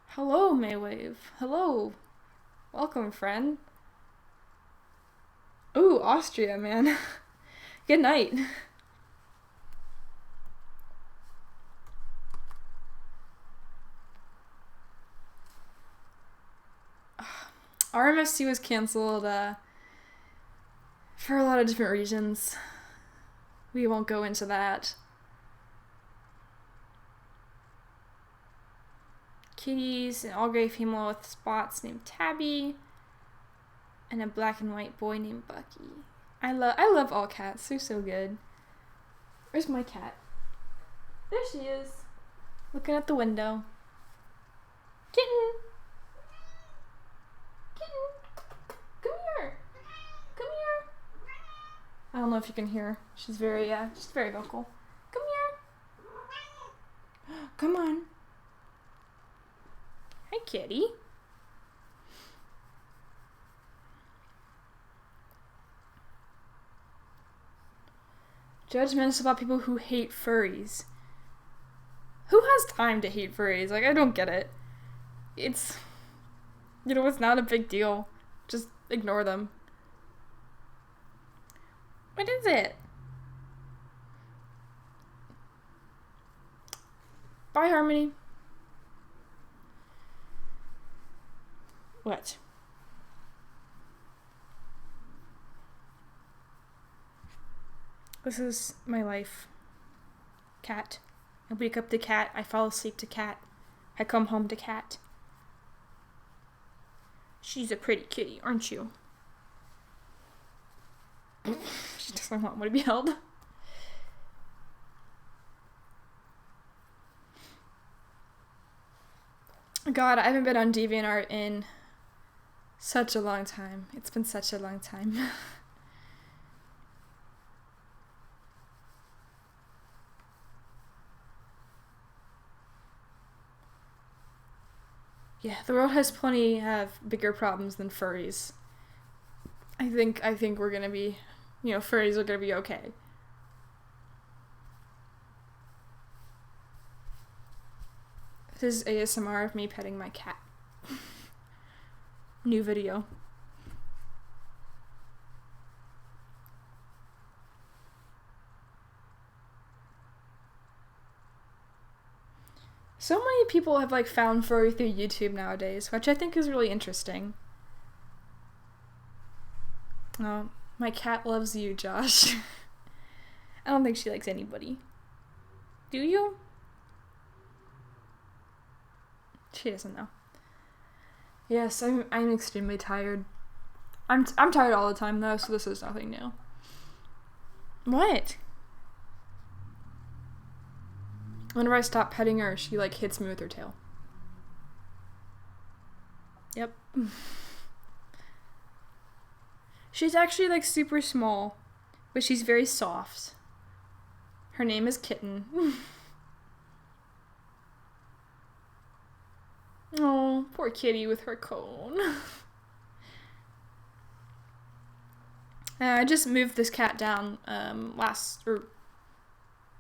Hello, Maywave. Hello. Welcome, friend. Ooh, Austria, man. Good night. RMFC was canceled for a lot of different reasons. We won't go into that. Kitties, an all-gray female with spots named Tabby, and a black and white boy named Bucky. I love all cats. They're so good. Where's my cat? There she is. Looking at the window. Kitten! Kitten! Come here! Come here! I don't know if you can hear her. She's very vocal. Come here! Come on. Hi, kitty. Judgments about people who hate furries. Who has time to hate furries? Like, I don't get it. It's not a big deal. Just ignore them. What is it? Bye, Harmony. What? This is my life. Cat. I wake up to cat. I fall asleep to cat. I come home to cat. She's a pretty kitty, aren't you? She doesn't want me to be held. God, I haven't been on DeviantArt in such a long time. It's been such a long time. Yeah, the world has plenty of bigger problems than furries. I think we're gonna be, furries are gonna be okay. This is ASMR of me petting my cat. New video. So many people have found furry through YouTube nowadays, which I think is really interesting. Oh, my cat loves you, Josh. I don't think she likes anybody. Do you? She doesn't know. Yes, I'm extremely tired. I'm tired all the time though, so this is nothing new. What? Whenever I stop petting her, she hits me with her tail. Yep. She's actually super small, but she's very soft. Her name is Kitten. Oh, poor kitty with her cone. I just moved this cat down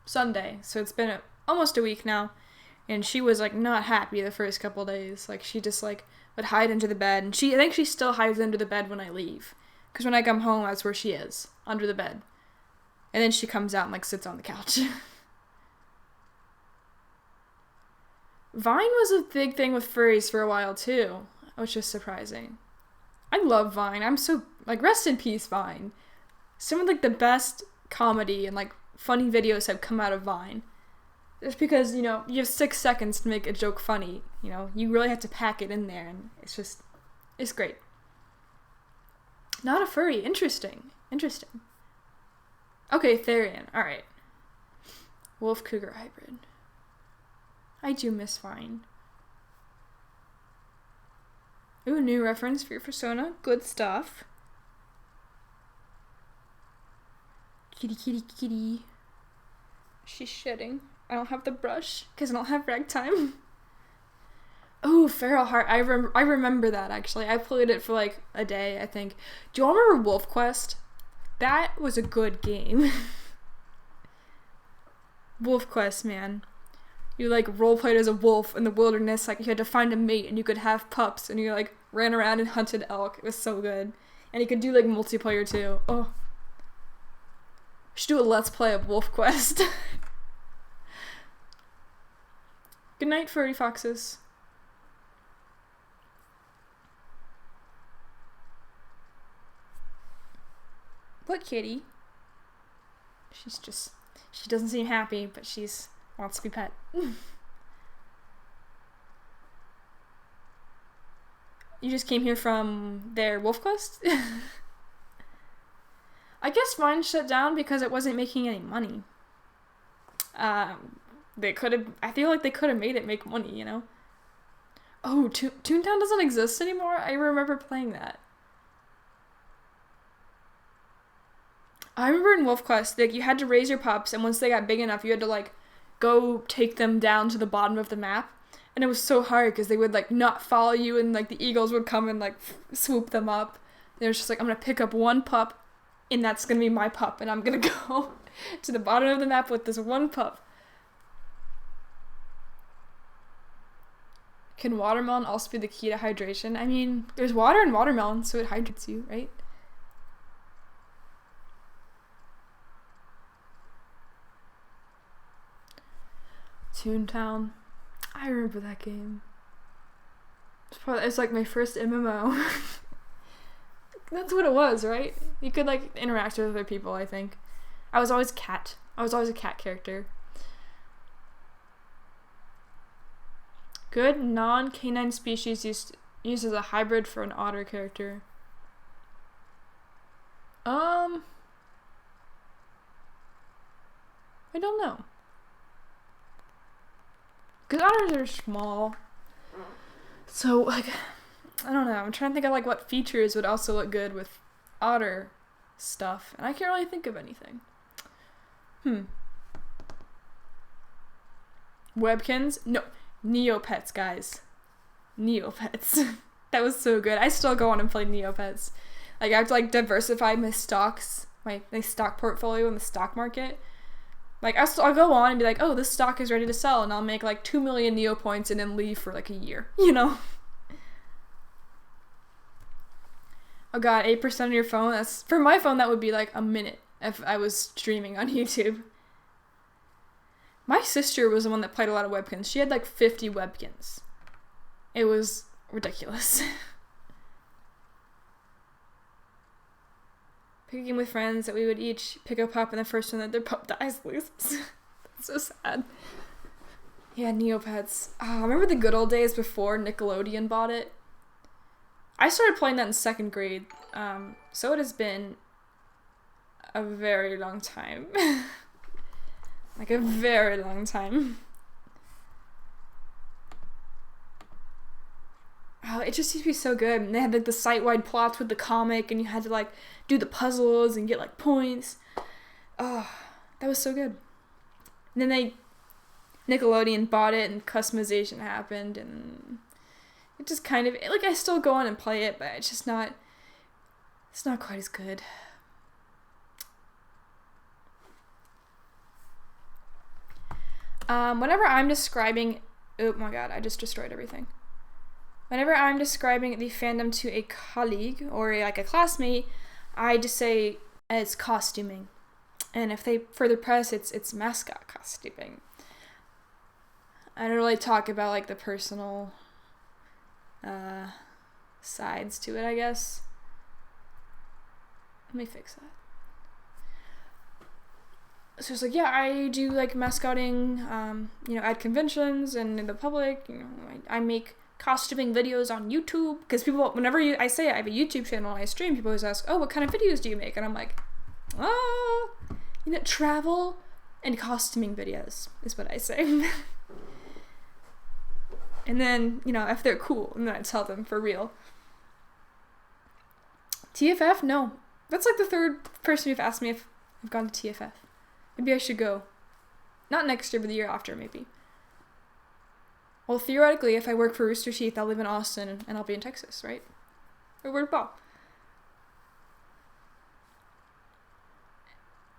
Sunday, so it's been almost a week now, and she was not happy the first couple days. She just would hide under the bed, and I think she still hides under the bed when I leave, because when I come home, that's where she is, under the bed, and then she comes out and sits on the couch. Vine was a big thing with furries for a while too, which is surprising. I love Vine. I'm so rest in peace, Vine. Some of the best comedy and funny videos have come out of Vine. Just because, you have 6 seconds to make a joke funny, you really have to pack it in there, and it's great. Not a furry. Interesting. Okay, Therian. Alright. Wolf Cougar Hybrid. I do miss Vine. Ooh, new reference for your persona. Good stuff. Kitty, kitty, kitty. She's shitting. I don't have the brush because I don't have ragtime. Oh, Feral Heart. I remember that, actually. I played it for like a day, I think. Do you all remember Wolf Quest? That was a good game. Wolf Quest, man. You like roleplayed as a wolf in the wilderness, like you had to find a mate and you could have pups and you like ran around and hunted elk. It was so good. And you could do like multiplayer too. Oh. We should do a let's play of Wolf Quest. Good night, furry foxes. What kitty? She doesn't seem happy, but she's wants to be pet. You just came here from their Wolf Quest? I guess mine shut down because it wasn't making any money. They could have, I feel like they could have made it make money, you know? Oh, Toontown doesn't exist anymore? I remember playing that. I remember in Wolf Quest, like, you had to raise your pups, and once they got big enough, you had to, like, go take them down to the bottom of the map. And it was so hard, because they would, like, not follow you, and, like, the eagles would come and, like, swoop them up. And it was just like, I'm gonna pick up one pup, and that's gonna be my pup, and I'm gonna go to the bottom of the map with this one pup. Can watermelon also be the key to hydration? I mean, there's water in watermelon, so it hydrates you, right? Toontown. I remember that game. It's like my first MMO. That's what it was, right? You could like interact with other people, I think. I was always a cat character. Good non-canine species used as a hybrid for an otter character. I don't know. Because otters are small. So, like, I don't know. I'm trying to think of, like, what features would also look good with otter stuff. And I can't really think of anything. Webkins? No. Neopets, guys. Neopets. That was so good. I still go on and play Neopets. Like, I have to, like, diversify my stocks, my stock portfolio in the stock market. Like, I'll go on and be like, oh, this stock is ready to sell, and I'll make, like, 2 million Neo points and then leave for, like, a year, you know? Oh god, 8% of your phone? That's, for my phone, that would be, like, a minute if I was streaming on YouTube. My sister was the one that played a lot of Webkins. She had, like, 50 Webkins. It was ridiculous. Picking with friends that we would each pick a pup, and the first one that their pup dies loses. That's so sad. Yeah, Neopets. Oh, remember the good old days before Nickelodeon bought it? I started playing that in 2nd grade, so it has been a very long time. Like, a very long time. Oh, it just used to be so good. And they had, like, the site-wide plots with the comic, and you had to, like, do the puzzles and get, like, points. Oh, that was so good. And then Nickelodeon bought it, and customization happened, and it just kind of, like, I still go on and play it, but it's not quite as good. Whenever I'm describing, oh my god, I just destroyed everything. Whenever I'm describing the fandom to a colleague or like a classmate, I just say it's costuming. And if they further press, it's mascot costuming. I don't really talk about like the personal sides to it, I guess. Let me fix that. So it's like, yeah, I do like mascotting, at conventions and in the public. I make costuming videos on YouTube, because people, whenever I say I have a YouTube channel and I stream, people always ask, oh, what kind of videos do you make? And I'm like, travel and costuming videos is what I say. And then, if they're cool, and then I tell them for real. TFF? No. That's like the third person who've asked me if I've gone to TFF. Maybe I should go. Not next year, but the year after, maybe. Well, theoretically, if I work for Rooster Teeth, I'll live in Austin, and I'll be in Texas, right? Or where'd Bob?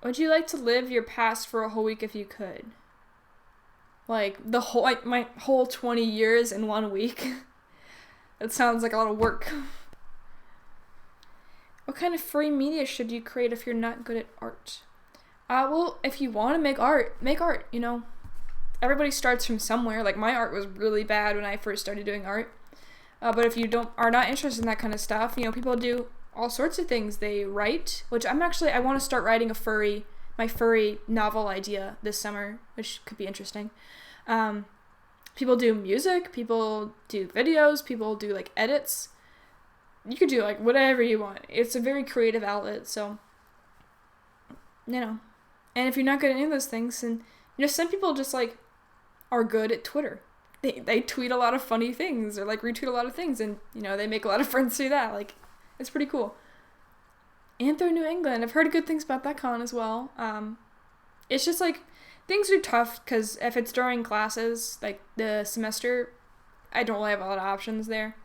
Would you like to live your past for a whole week if you could? Like, my whole 20 years in 1 week? That sounds like a lot of work. What kind of free media should you create if you're not good at art? Well, if you want to make art, Everybody starts from somewhere. Like, my art was really bad when I first started doing art. But if you are not interested in that kind of stuff, people do all sorts of things. They write, which I want to start writing my furry novel idea this summer, which could be interesting. People do music, people do videos, people do, like, edits. You could do, like, whatever you want. It's a very creative outlet, so, And if you're not good at any of those things, then, some people just, like, are good at Twitter. They tweet a lot of funny things, or, like, retweet a lot of things, and, they make a lot of friends through that. Like, it's pretty cool. Antho New England, I've heard good things about that con as well. It's just, like, things are tough, because if it's during classes, like, the semester, I don't really have a lot of options there.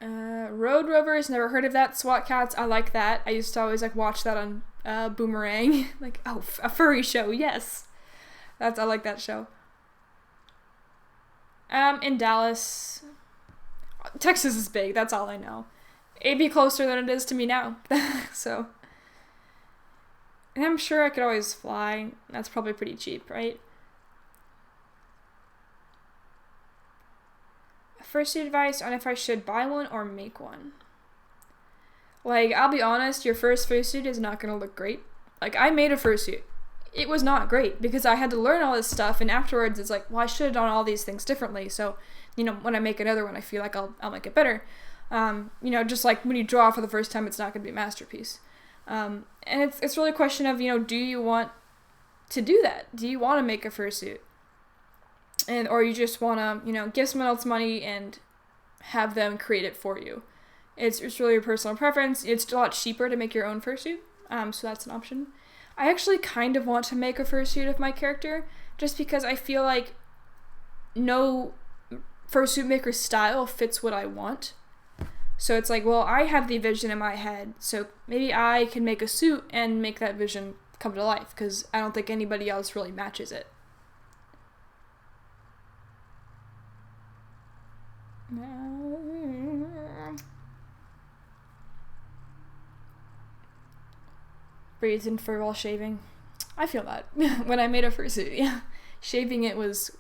Road Rovers, never heard of that. SWAT Cats, I like that. I used to always, like, watch that on Boomerang. Like, oh, a furry show, yes. I like that show. In Dallas, Texas is big, that's all I know. It'd be closer than it is to me now. So, and I'm sure I could always fly. That's probably pretty cheap, right? Fursuit advice on if I should buy one or make one. Like, I'll be honest, your first fursuit is not going to look great. Like, I made a fursuit. It was not great because I had to learn all this stuff, and afterwards it's like, well, I should have done all these things differerly. So, when I make another one, I feel like I'll make it better. Just like when you draw for the first time, it's not going to be a masterpiece. And it's really a question of, do you want to do that? Do you want to make a fursuit? Or you just want to, give someone else money and have them create it for you. It's really your personal preference. It's a lot cheaper to make your own fursuit, so that's an option. I actually kind of want to make a fursuit of my character, just because I feel like no fursuit maker style fits what I want. So it's like, well, I have the vision in my head, so maybe I can make a suit and make that vision come to life, because I don't think anybody else really matches it. Breathed in fur while shaving. I feel that. When I made a fursuit, yeah. Shaving it was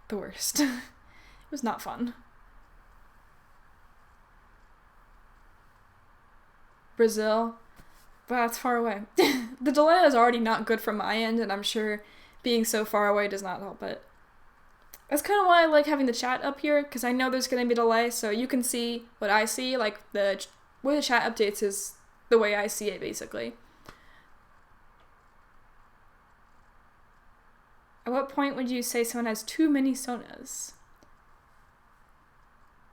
the worst. It was not fun. Brazil. But that's far away. The delay is already not good from my end, and I'm sure being so far away does not help it. That's kind of why I like having the chat up here, because I know there's going to be a delay, so you can see what I see. Like, the way the chat updates is the way I see it, basically. At what point would you say someone has too many sonas?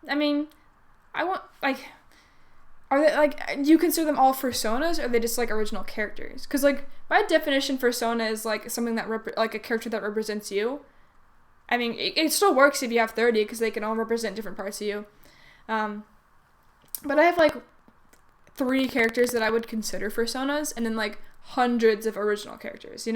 I mean, are they, like, do you consider them all personas, or are they just, like, original characters? Because, like, by definition, persona is, like, something that, like, a character that represents you. I mean, it still works if you have 30, because they can all represent different parts of you. But I have, like, 3 characters that I would consider personas, and then, like, hundreds of original characters,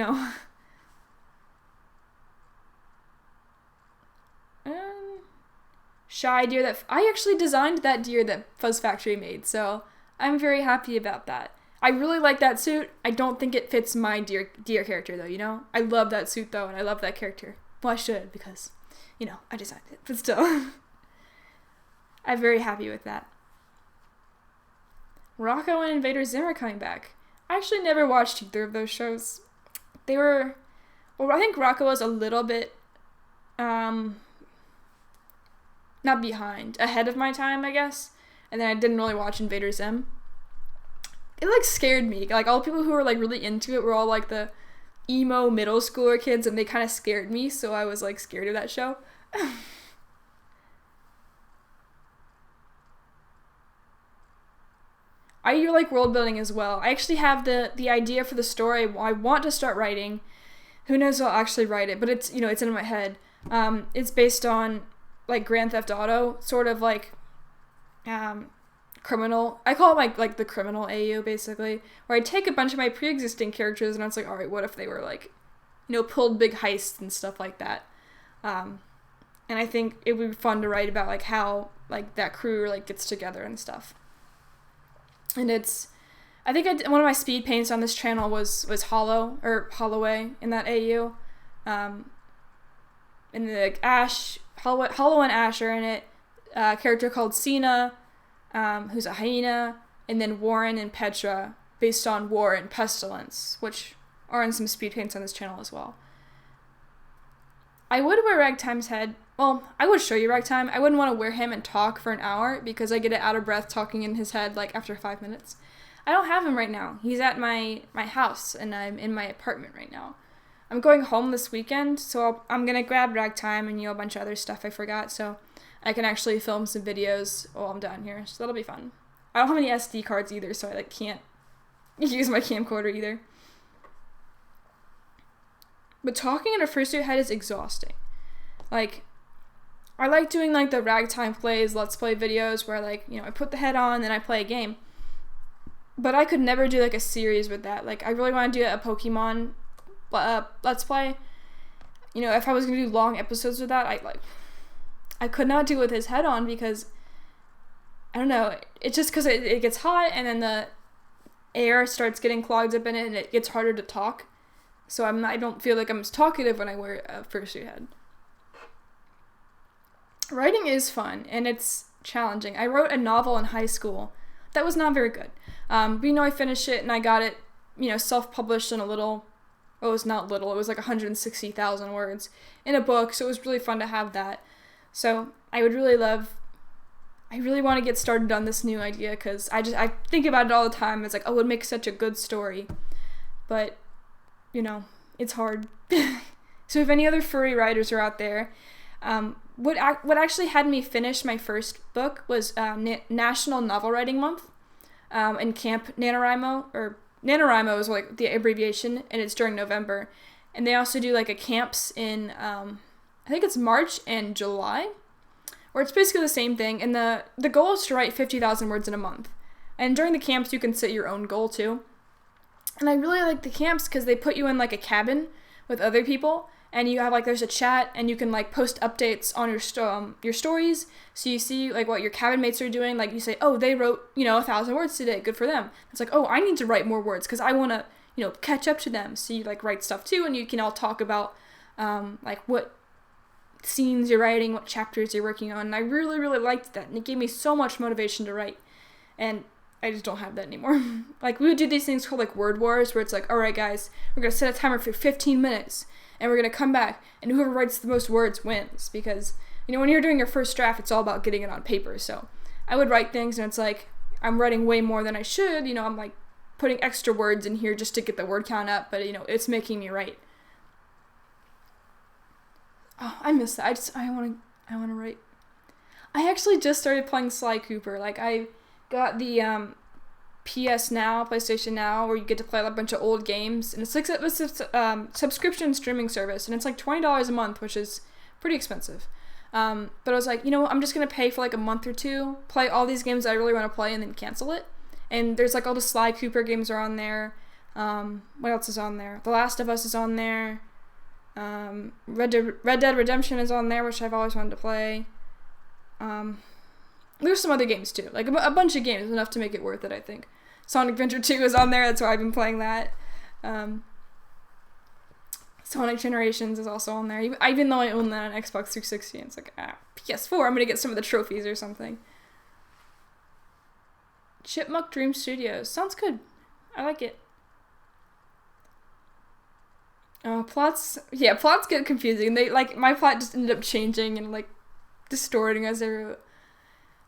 Shy deer that... I actually designed that deer that Fuzz Factory made, so I'm very happy about that. I really like that suit. I don't think it fits my deer character, though, I love that suit, though, and I love that character. Well, I should, because, I designed it, but still. I'm very happy with that. Rocco and Invader Zim are coming back. I actually never watched either of those shows. They were... Well, I think Rocco was a little bit... not behind, ahead of my time, I guess. And then I didn't really watch Invader Zim. It, like, scared me. Like, all the people who were, like, really into it were all, like, the emo middle schooler kids, and they kind of scared me, so I was, like, scared of that show. I do like world building as well. I actually have the idea for the story I want to start writing. Who knows if I'll actually write it, but it's, it's in my head. It's based on, like, Grand Theft Auto, sort of like criminal. I call it like the criminal AU, basically, where I take a bunch of my pre-existing characters and it's like, all right, what if they were, like, pulled big heists and stuff like that. And I think it would be fun to write about, like, how, like, that crew, like, gets together and stuff. And I think one of my speed paints on this channel was Holloway in that AU. And the Hollow and Ash are in it. A character called Cena, who's a hyena, and then Warren and Petra, based on War and Pestilence, which are in some speed paints on this channel as well. I would wear Ragtime's head. Well, I would show you Ragtime. I wouldn't want to wear him and talk for an hour because I get out of breath talking in his head, like, after 5 minutes. I don't have him right now. He's at my house, and I'm in my apartment right now. I'm going home this weekend, so I'm going to grab Ragtime and, a bunch of other stuff I forgot, so I can actually film some videos while I'm down here, so that'll be fun. I don't have any SD cards either, so I, can't use my camcorder either. But talking in a fursuit head is exhausting. Like, I like doing, like, the Ragtime plays, Let's Play videos where, like, I put the head on and I play a game. But I could never do, like, a series with that. Like, I really want to do a Pokemon Let's Play. If I was going to do long episodes with that, I could not do it with his head on because, I don't know, it's just because it gets hot and then the air starts getting clogged up in it and it gets harder to talk. So I don't feel like I'm as talkative when I wear a fursuit head. Writing is fun, and it's challenging. I wrote a novel in high school that was not very good. But, I finished it, and I got it, self-published in it was not little, it was like 160,000 words in a book, so it was really fun to have that. So I really want to get started on this new idea, because I think about it all the time. It's like, oh, it would make such a good story. But, it's hard. So if any other furry writers are out there, what actually had me finish my first book was National Novel Writing Month in Camp NaNoWriMo, or NaNoWriMo is like the abbreviation, and it's during November. And they also do like a camps in, I think it's March and July, where it's basically the same thing. And the goal is to write 50,000 words in a month. And during the camps, you can set your own goal too. And I really like the camps because they put you in like a cabin with other people, and you have there's a chat, and you can post updates on your stories, so you see what your cabin mates are doing. You say, oh, they wrote 1,000 words today, good for them. It's oh, I need to write more words because I want to catch up to them. So you write stuff too, and you can all talk about what scenes you're writing, what chapters you're working on. And I really, really liked that, and it gave me so much motivation to write. And I just don't have that anymore. We would do these things called word wars, where it's all right, guys, we're gonna set a timer for 15 minutes. And we're going to come back, and whoever writes the most words wins. Because, when you're doing your first draft, it's all about getting it on paper. So I would write things, and it's I'm writing way more than I should. I'm putting extra words in here just to get the word count up. But, it's making me write. Oh, I miss that. I want to write. I actually just started playing Sly Cooper. I got the PS Now, PlayStation Now, where you get to play a bunch of old games, and it's a subscription streaming service, and it's $20 a month, which is pretty expensive. But I was I'm just gonna pay for a month or two, play all these games I really want to play, and then cancel it. And there's all the Sly Cooper games are on there. What else is on there? The Last of Us is on there. Red Dead Redemption is on there, which I've always wanted to play. There's some other games too, a bunch of games, enough to make it worth it, I think. Sonic Adventure 2 is on there, that's why I've been playing that. Sonic Generations is also on there, even though I own that on Xbox 360, and it's PS4, I'm gonna get some of the trophies or something. Chipmunk Dream Studios, sounds good. I like it. Plots get confusing. They, my plot just ended up changing and, distorting as I wrote.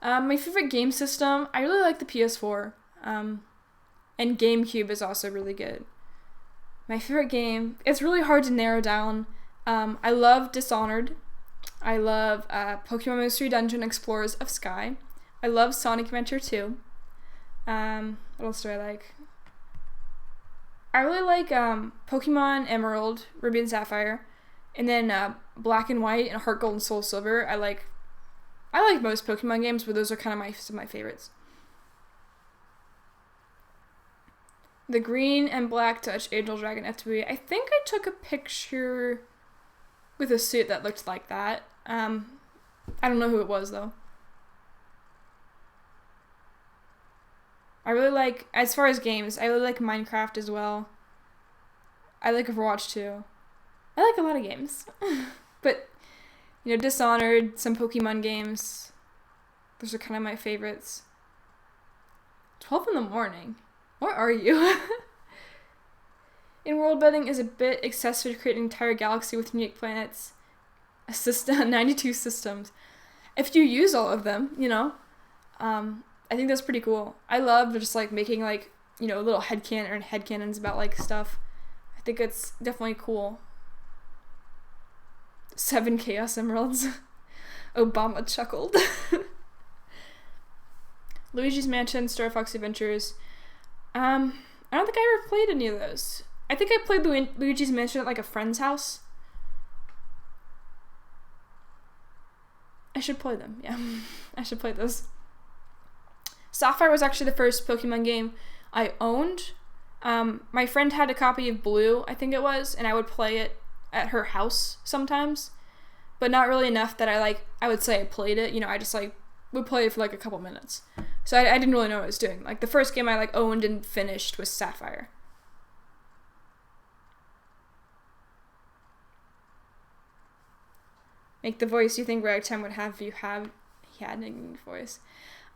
My favorite game system, I really like the PS4, and GameCube is also really good. My favorite game, it's really hard to narrow down. I love Dishonored. I love Pokemon Mystery Dungeon Explorers of Sky. I love Sonic Adventure 2. What else do I like? I really like Pokemon Emerald, Ruby and Sapphire, and then Black and White and Heart Gold and Soul Silver. I like most Pokemon games, but those are kind of some of my favorites. The Green and Black Touch Angel Dragon FTV. I think I took a picture with a suit that looked like that. I don't know who it was though. I really like, as far as games, I really like Minecraft as well. I like Overwatch too. I like a lot of games. But, Dishonored, some Pokemon games. Those are kind of my favorites. 12 in the morning. Where are you? In world building is a bit excessive to create an entire galaxy with unique planets. 92 systems. If you use all of them, I think that's pretty cool. I love just making little headcanons about stuff. I think it's definitely cool. 7 Chaos Emeralds. Obama chuckled. Luigi's Mansion, Star Fox Adventures. I don't think I ever played any of those. I think I played Luigi's Mansion at a friend's house. I should play them, yeah. I should play those. Sapphire was actually the first Pokemon game I owned. My friend had a copy of Blue, I think it was, and I would play it at her house sometimes, but not really enough that I would say I played it. I just would play it for a couple minutes. So I didn't really know what I was doing. The first game I owned and finished was Sapphire. Make the voice you think Ragtime would have if he had a unique voice.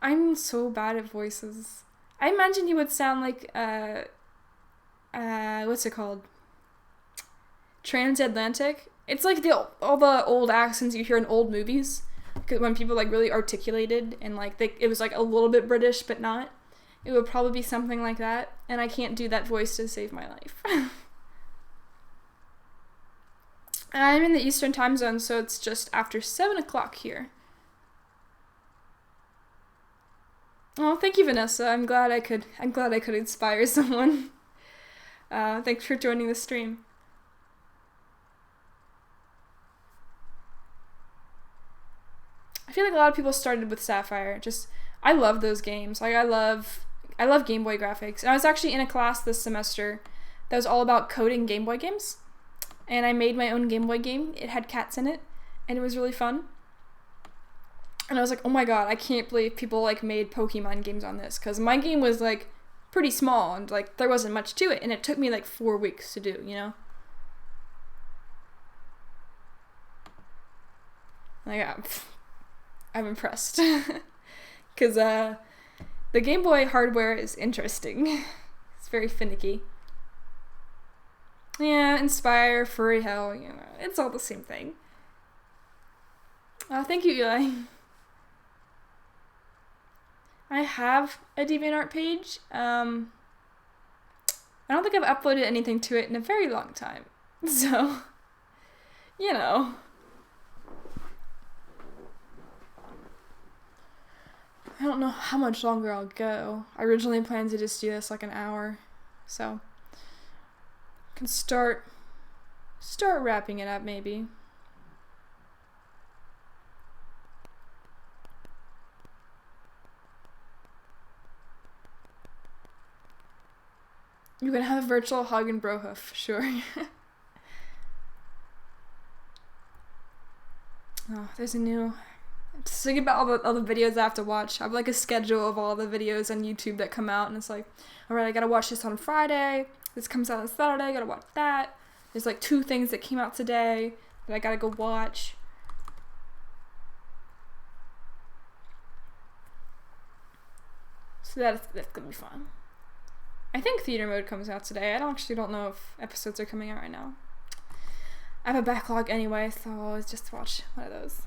I'm so bad at voices. I imagine he would sound like, what's it called? Transatlantic. It's like all the old accents you hear in old movies. When people really articulated and it was a little bit British but not. It would probably be something like that. And I can't do that voice to save my life. I'm in the Eastern time zone, so it's just after 7 o'clock here. Oh, thank you, Vanessa. I'm glad I could inspire someone. Thanks for joining the stream. I feel like a lot of people started with Sapphire. I love those games. I love Game Boy graphics. And I was actually in a class this semester that was all about coding Game Boy games. And I made my own Game Boy game. It had cats in it, and it was really fun. And I was like, oh my god, I can't believe people made Pokemon games on this, because my game was pretty small and there wasn't much to it, and it took me 4 weeks to do, I'm impressed. Because the Game Boy hardware is interesting. It's very finicky. Yeah, Inspire, Furry Hell, it's all the same thing. Thank you, Eli. I have a DeviantArt page. I don't think I've uploaded anything to it in a very long time. So, I don't know how much longer I'll go. I originally planned to just do this an hour. So, I can start wrapping it up maybe. You can have a virtual hug and brohoof, sure. Oh, there's a new... Just think about all the videos I have to watch. I have a schedule of all the videos on YouTube that come out, and it's alright, I gotta watch this on Friday, this comes out on Saturday, I gotta watch that. There's 2 things that came out today that I gotta go watch. So that's gonna be fun. I think Theater Mode comes out today. I don't know if episodes are coming out right now. I have a backlog anyway, so I'll always just watch one of those.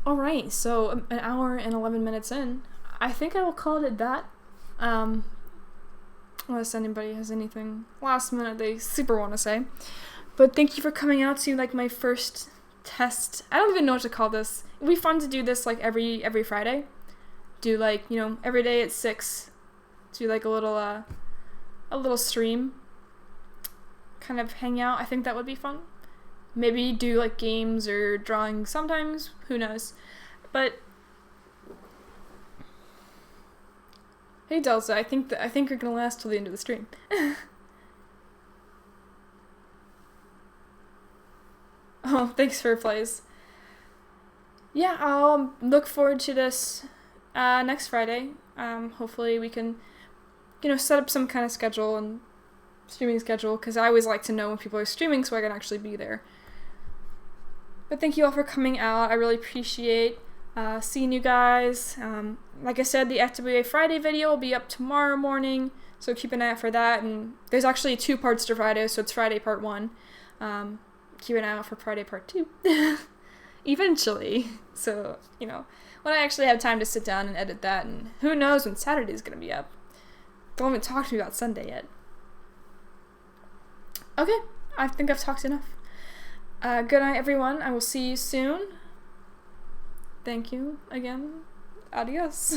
Alright, so an hour and 11 minutes in. I think I will call it that Unless anybody has anything last minute they super want to say. But thank you for coming out to like my first test. I don't even know what to call this. It'd be fun to do this like every Friday. Do like, you know, every day at 6. Do like a little stream. Kind of hang out. I think that would be fun. Maybe do like games or drawing sometimes. Who knows? But hey Delta, I think you're gonna last till the end of the stream. Oh, thanks for replies. Yeah, I'll look forward to this next Friday. Hopefully we can, you know, set up some kind of schedule and streaming schedule, because I always like to know when people are streaming so I can actually be there. But thank you all for coming out. I really appreciate seeing you guys. Like I said, the FWA Friday video will be up tomorrow morning, so keep an eye out for that. And there's actually 2 parts to Friday, so it's Friday part 1. Keep an eye out for Friday part 2. Eventually. So, you know, when I actually have time to sit down and edit that, and who knows when Saturday's gonna be up. Don't even talk to me about Sunday yet. Okay, I think I've talked enough. Good night, everyone. I will see you soon. Thank you again. Adios.